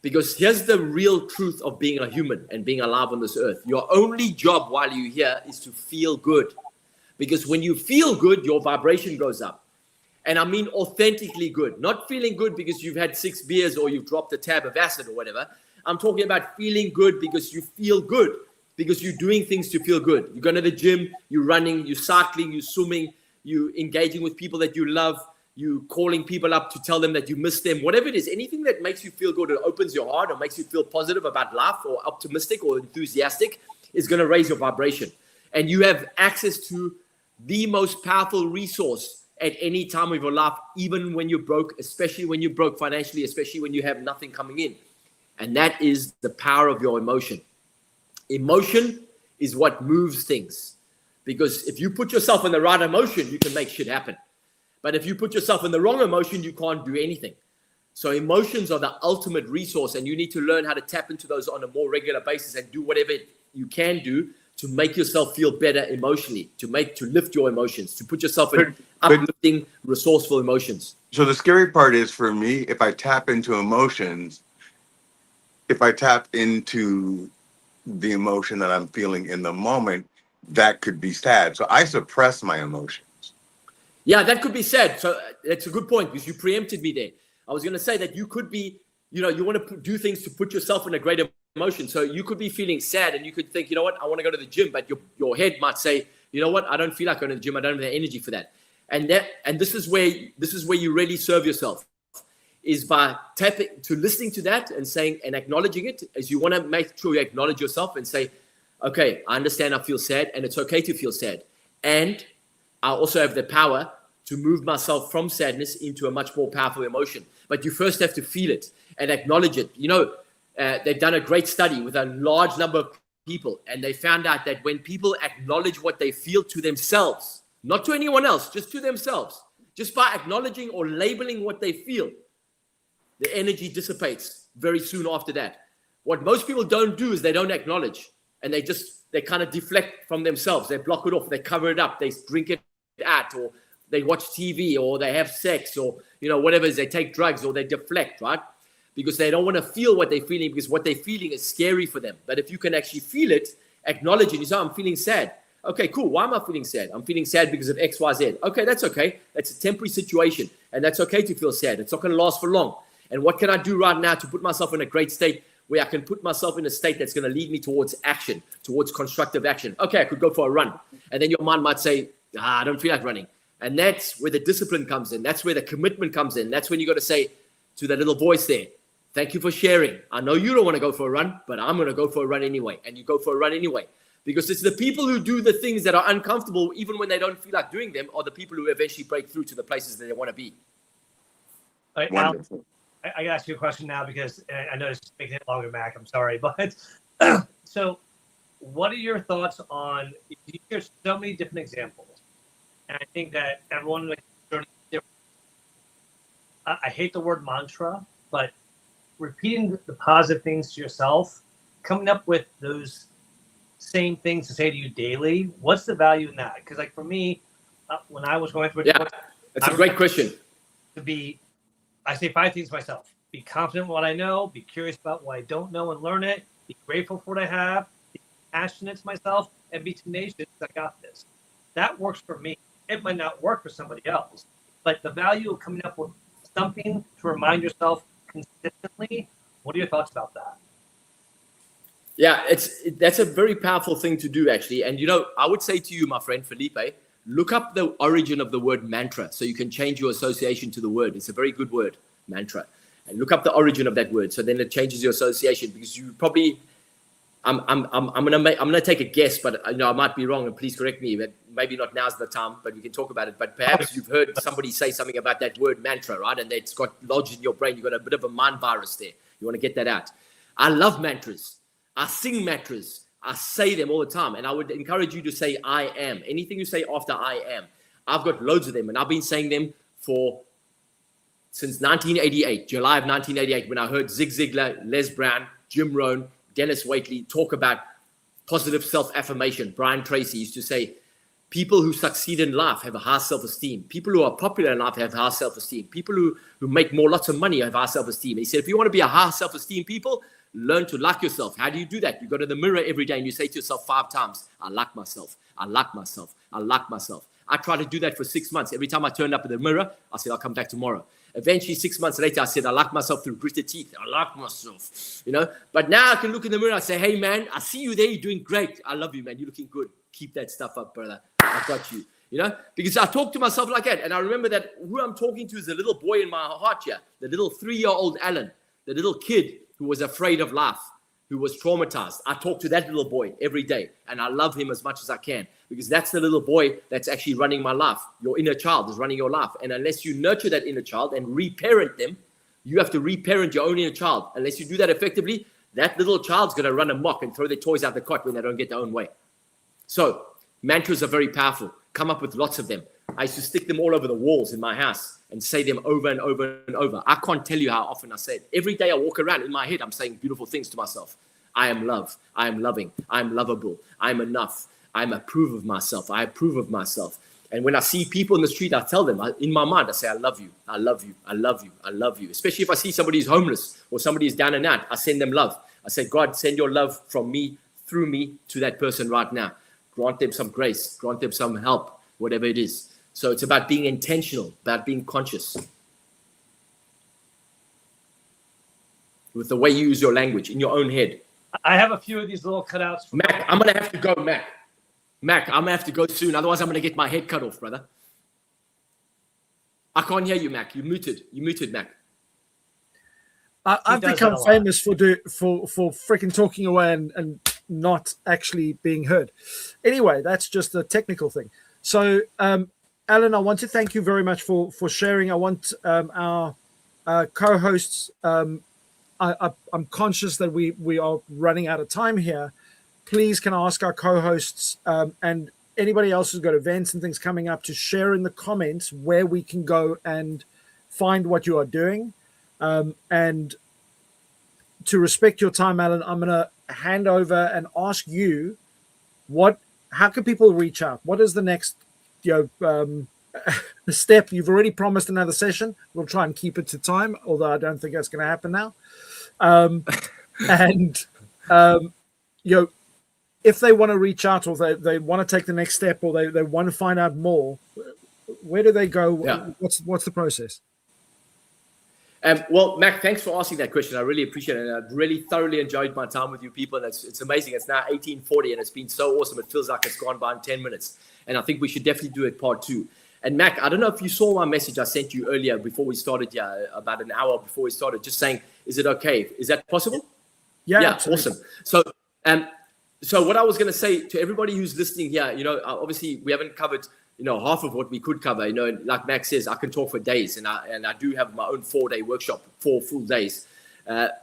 Because here's the real truth of being a human and being alive on this earth. Your only job while you're here is to feel good. Because when you feel good, your vibration goes up. And I mean authentically good. Not feeling good because you've had 6 beers or you've dropped a tab of acid or whatever. I'm talking about feeling good because you feel good. Because you're doing things to feel good. You're going to the gym, you're running, you're cycling, you're swimming, you're engaging with people that you love, you calling people up to tell them that you miss them, whatever it is, anything that makes you feel good or opens your heart or makes you feel positive about life or optimistic or enthusiastic is going to raise your vibration. And you have access to the most powerful resource at any time of your life, even when you're broke, especially when you're broke financially, especially when you have nothing coming in. And that is the power of your emotion. Emotion is what moves things. Because if you put yourself in the right emotion, you can make shit happen. But if you put yourself in the wrong emotion, you can't do anything. So emotions are the ultimate resource, and you need to learn how to tap into those on a more regular basis and do whatever you can do to make yourself feel better emotionally, to lift your emotions, to put yourself in uplifting, resourceful emotions. So the scary part is, for me, if I tap into emotions, if I tap into the emotion that I'm feeling in the moment, that could be sad. So I suppress my emotions. Yeah, that could be sad. So that's a good point, because you preempted me there. I was going to say that you could be, you want to do things to put yourself in a greater emotion. So you could be feeling sad and you could think, you know what, I want to go to the gym, but your head might say, you know what, I don't feel like going to the gym. I don't have the energy for that. And this is where you really serve yourself, is by listening to that and saying and acknowledging it. As you want to make sure you acknowledge yourself and say, okay, I understand I feel sad, and it's okay to feel sad. And I also have the power to move myself from sadness into a much more powerful emotion. But you first have to feel it and acknowledge it. They've done a great study with a large number of people, and they found out that when people acknowledge what they feel to themselves, not to anyone else, just to themselves, just by acknowledging or labeling what they feel, the energy dissipates very soon after that. What most people don't do is they don't acknowledge, and they kind of deflect from themselves. They block it off, they cover it up, they drink it out, or they watch TV, or they have sex, or whatever it is, they take drugs, or they deflect, right? Because they don't want to feel what they're feeling, because what they're feeling is scary for them. But if you can actually feel it, acknowledge it, you say, I'm feeling sad. Okay, cool. Why am I feeling sad? I'm feeling sad because of X, Y, Z. Okay, that's okay. That's a temporary situation, and that's okay to feel sad. It's not going to last for long. And what can I do right now to put myself in a great state where I can put myself in a state that's going to lead me towards action, towards constructive action? Okay, I could go for a run. And then your mind might say, I don't feel like running. And that's where the discipline comes in. That's where the commitment comes in. That's when you got to say to that little voice there, thank you for sharing. I know you don't want to go for a run, but I'm going to go for a run anyway. And you go for a run anyway. Because it's the people who do the things that are uncomfortable, even when they don't feel like doing them, are the people who eventually break through to the places that they want to be. All right, Wonderful. I gotta ask you a question now, because I know it's making it longer, Mac. I'm sorry, but so what are your thoughts on? You hear so many different examples, and I think that everyone is different. I hate the word mantra, but repeating the positive things to yourself, coming up with those same things to say to you daily. What's the value in that? Because, like, for me, when I was going through it, that's a great question. I say 5 things to myself: be confident in what I know, be curious about what I don't know and learn it, be grateful for what I have, be passionate to myself, and be tenacious. I got this. That works for me. It might not work for somebody else, but the value of coming up with something to remind yourself consistently. What are your thoughts about that? Yeah, that's a very powerful thing to do, actually. And I would say to you, my friend Felipe, look up the origin of the word mantra so you can change your association to the word. It's a very good word, mantra. And look up the origin of that word, so then it changes your association, because you probably I'm gonna take a guess, but I might be wrong, and please correct me. But maybe not now's the time, but we can talk about it. But perhaps you've heard somebody say something about that word mantra, right? And it's got lodged in your brain. You've got a bit of a mind virus there. You want to get that out. I love mantras. I sing mantras. I say them all the time, and I would encourage you to say "I am." Anything you say after "I am," I've got loads of them, and I've been saying them since 1988, July of 1988, when I heard Zig Ziglar, Les Brown, Jim Rohn, Dennis Waitley talk about positive self-affirmation. Brian Tracy used to say, people who succeed in life have a high self-esteem. People who are popular in life have high self-esteem. People who make lots of money have high self-esteem. He said, if you want to be a high self-esteem people, learn to like yourself. How do you do that? You go to the mirror every day and you say to yourself 5 times, I like myself. I like myself. I like myself. I tried to do that for 6 months. Every time I turned up in the mirror, I said, I'll come back tomorrow. Eventually, 6 months later, I said, I like myself through gritted teeth. I like myself, But now I can look in the mirror and say, hey, man, I see you there. You're doing great. I love you, man. You're looking good. Keep that stuff up, brother. I got you, Because I talk to myself like that. And I remember that who I'm talking to is a little boy in my heart here, the little 3-year-old Alan, the little kid who was afraid of life, who was traumatized. I talk to that little boy every day, and I love him as much as I can, because that's the little boy that's actually running my life. Your inner child is running your life. And unless you nurture that inner child and reparent them, you have to reparent your own inner child. Unless you do that effectively, that little child's going to run amok and throw their toys out the cot when they don't get their own way. So mantras are very powerful. Come up with lots of them. I used to stick them all over the walls in my house and say them over and over and over. I can't tell you how often I say it. Every day I walk around in my head, I'm saying beautiful things to myself. I am love. I am loving. I am lovable. I am enough. I approve of myself. I approve of myself. And when I see people in the street, I tell them, in my mind, I say, I love you. I love you. I love you. I love you. Especially if I see somebody who's homeless or somebody who's down and out, I send them love. I say, God, send your love from me, through me, to that person right now. Grant them some grace. Grant them some help, whatever it is. So it's about being intentional, about being conscious with the way you use your language in your own head. I have a few of these little cutouts. Mac, I'm going to have to go, Mac. Mac, I'm going to have to go soon. Otherwise, I'm going to get my head cut off, brother. I can't hear you, Mac. You're muted. You're muted, Mac. I've become famous for freaking talking away and not actually being heard. Anyway, that's just a technical thing. So, Alan, I want to thank you very much for sharing. I want our co-hosts. I'm conscious that we are running out of time here. Please, can I ask our co-hosts and anybody else who's got events and things coming up to share in the comments where we can go and find what you are doing. And to respect your time, Alan, I'm going to hand over and ask you how can people reach out? What is the next step? You've already promised another session. We'll try and keep it to time, although I don't think that's going to happen now. If they want to reach out or they want to take the next step or they want to find out more, where do they go? Yeah. What's the process? Well, Mac, thanks for asking that question. I really appreciate it. And I've really thoroughly enjoyed my time with you people. And it's amazing. It's now 18:40 and it's been so awesome. It feels like it's gone by in 10 minutes. And I think we should definitely do it part 2. And Mac, I don't know if you saw my message I sent you earlier before we started, about an hour before we started, just saying, is it okay? Is that possible? Yeah, absolutely. Awesome. So what I was going to say to everybody who's listening here, obviously we haven't covered, half of what we could cover. Like Max says, I can talk for days, and I do have my own 4-day workshop, 4 full days.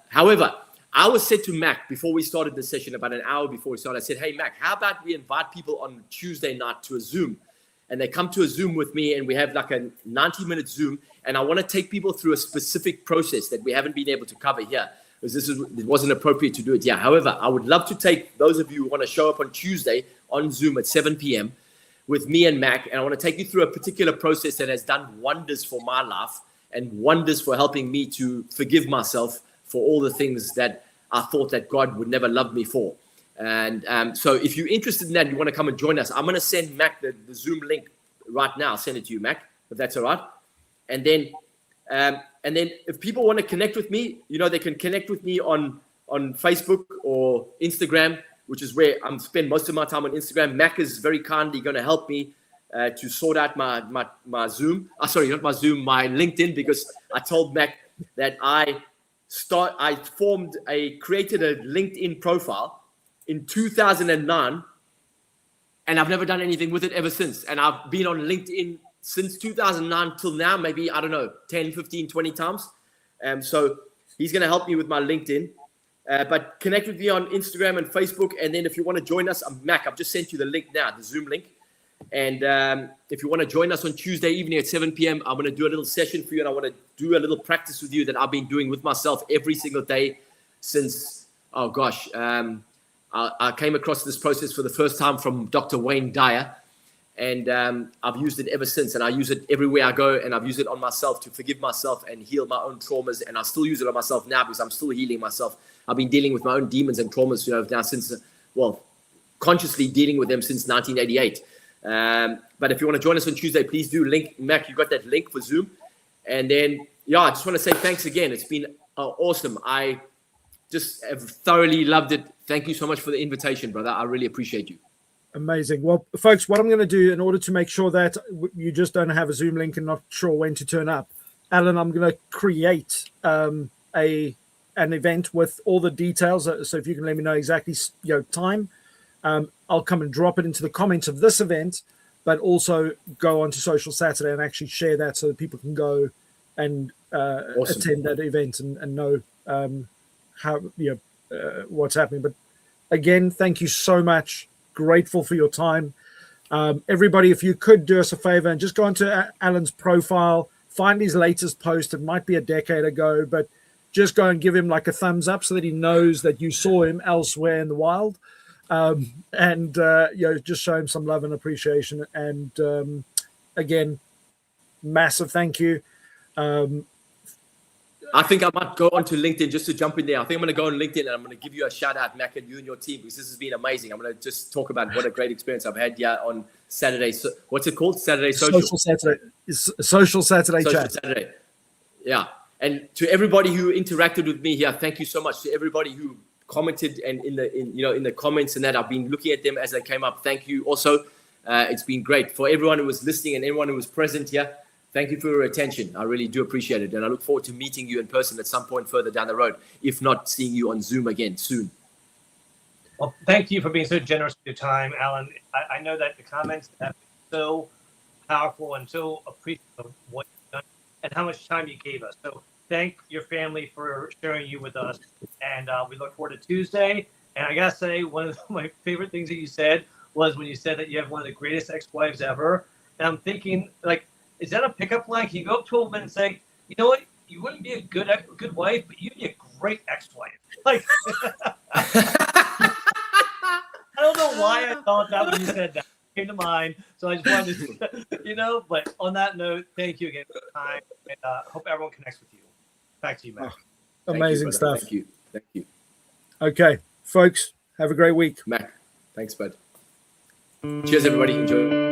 However, I was said to Mac before we started the session, about an hour before we started, I said, hey, Mac, how about we invite people on Tuesday night to a Zoom? And they come to a Zoom with me, and we have like a 90-minute Zoom, and I want to take people through a specific process that we haven't been able to cover here, because it wasn't appropriate to do it. Yeah. However, I would love to take those of you who want to show up on Tuesday on Zoom at 7 p.m. with me and Mac, and I want to take you through a particular process that has done wonders for my life and wonders for helping me to forgive myself for all the things that I thought that God would never love me for. And so if you're interested in that, you want to come and join us, I'm going to send Mac the Zoom link right now. I'll send it to you, Mac, if that's all right. And then if people want to connect with me, they can connect with me on Facebook or Instagram, which is where I'm spend most of my time on Instagram. Mac is very kindly going to help me to sort out my Zoom. Sorry, not my Zoom, my LinkedIn, because I told Mac that I created a LinkedIn profile in 2009, and I've never done anything with it ever since. And I've been on LinkedIn since 2009 till now, maybe, I don't know, 10, 15, 20 times. So he's going to help me with my LinkedIn. But connect with me on Instagram and Facebook. And then if you want to join us, Mac, I've just sent you the link now, the Zoom link. And if you want to join us on Tuesday evening at 7 p.m., I'm going to do a little session for you. And I want to do a little practice with you that I've been doing with myself every single day since, I came across this process for the first time from Dr. Wayne Dyer. And I've used it ever since. And I use it everywhere I go. And I've used it on myself to forgive myself and heal my own traumas. And I still use it on myself now because I'm still healing myself. I've been dealing with my own demons and traumas, now since, consciously dealing with them since 1988. But if you want to join us on Tuesday, please do. Mac, you got that link for Zoom. And then, I just want to say thanks again. It's been awesome. I just have thoroughly loved it. Thank you so much for the invitation, brother. I really appreciate you. Amazing. Well, folks, what I'm going to do in order to make sure that you just don't have a Zoom link and not sure when to turn up, Alan, I'm going to create an event with all the details. So if you can let me know exactly time, I'll come and drop it into the comments of this event, but also go on to Social Saturday and actually share that so that people can go and Awesome. attend that event and know how what's happening. But again, thank you so much. Grateful for your time. Everybody, if you could do us a favor and just go onto Alan's profile, find his latest post. It might be a decade ago, but just go and give him like a thumbs up so that he knows that you saw him elsewhere in the wild. And just show him some love and appreciation. And again, massive thank you. I think I might go onto LinkedIn just to jump in there. I think I'm going to go on LinkedIn and I'm going to give you a shout out, Mac, and you and your team, because this has been amazing. I'm going to just talk about what a great experience I've had here on Saturday. So, what's it called? Saturday Social. Social Saturday Social chat. Saturday. Yeah. And to everybody who interacted with me here, thank you so much. To everybody who commented and in the comments and that, I've been looking at them as they came up. Thank you. Also, it's been great for everyone who was listening and everyone who was present here. Thank you for your attention. I really do appreciate it. And I look forward to meeting you in person at some point further down the road, if not seeing you on Zoom again soon. Well, thank you for being so generous with your time, Alan. I know that the comments have been so powerful and so appreciative of what you've done and how much time you gave us. So thank your family for sharing you with us. And we look forward to Tuesday. And I got to say, one of my favorite things that you said was when you said that you have one of the greatest ex-wives ever. And I'm thinking, is that a pickup line? Can you go up to a woman and say, you know what? You wouldn't be a good wife, but you'd be a great ex-wife. I don't know why I thought that when you said that. It came to mind. So I just wanted to, but on that note, thank you again for the time. And hope everyone connects with you. Back to you, Mac. Amazing stuff. Thank you. Okay, folks, have a great week. Mac, thanks, bud. Cheers, everybody. Enjoy.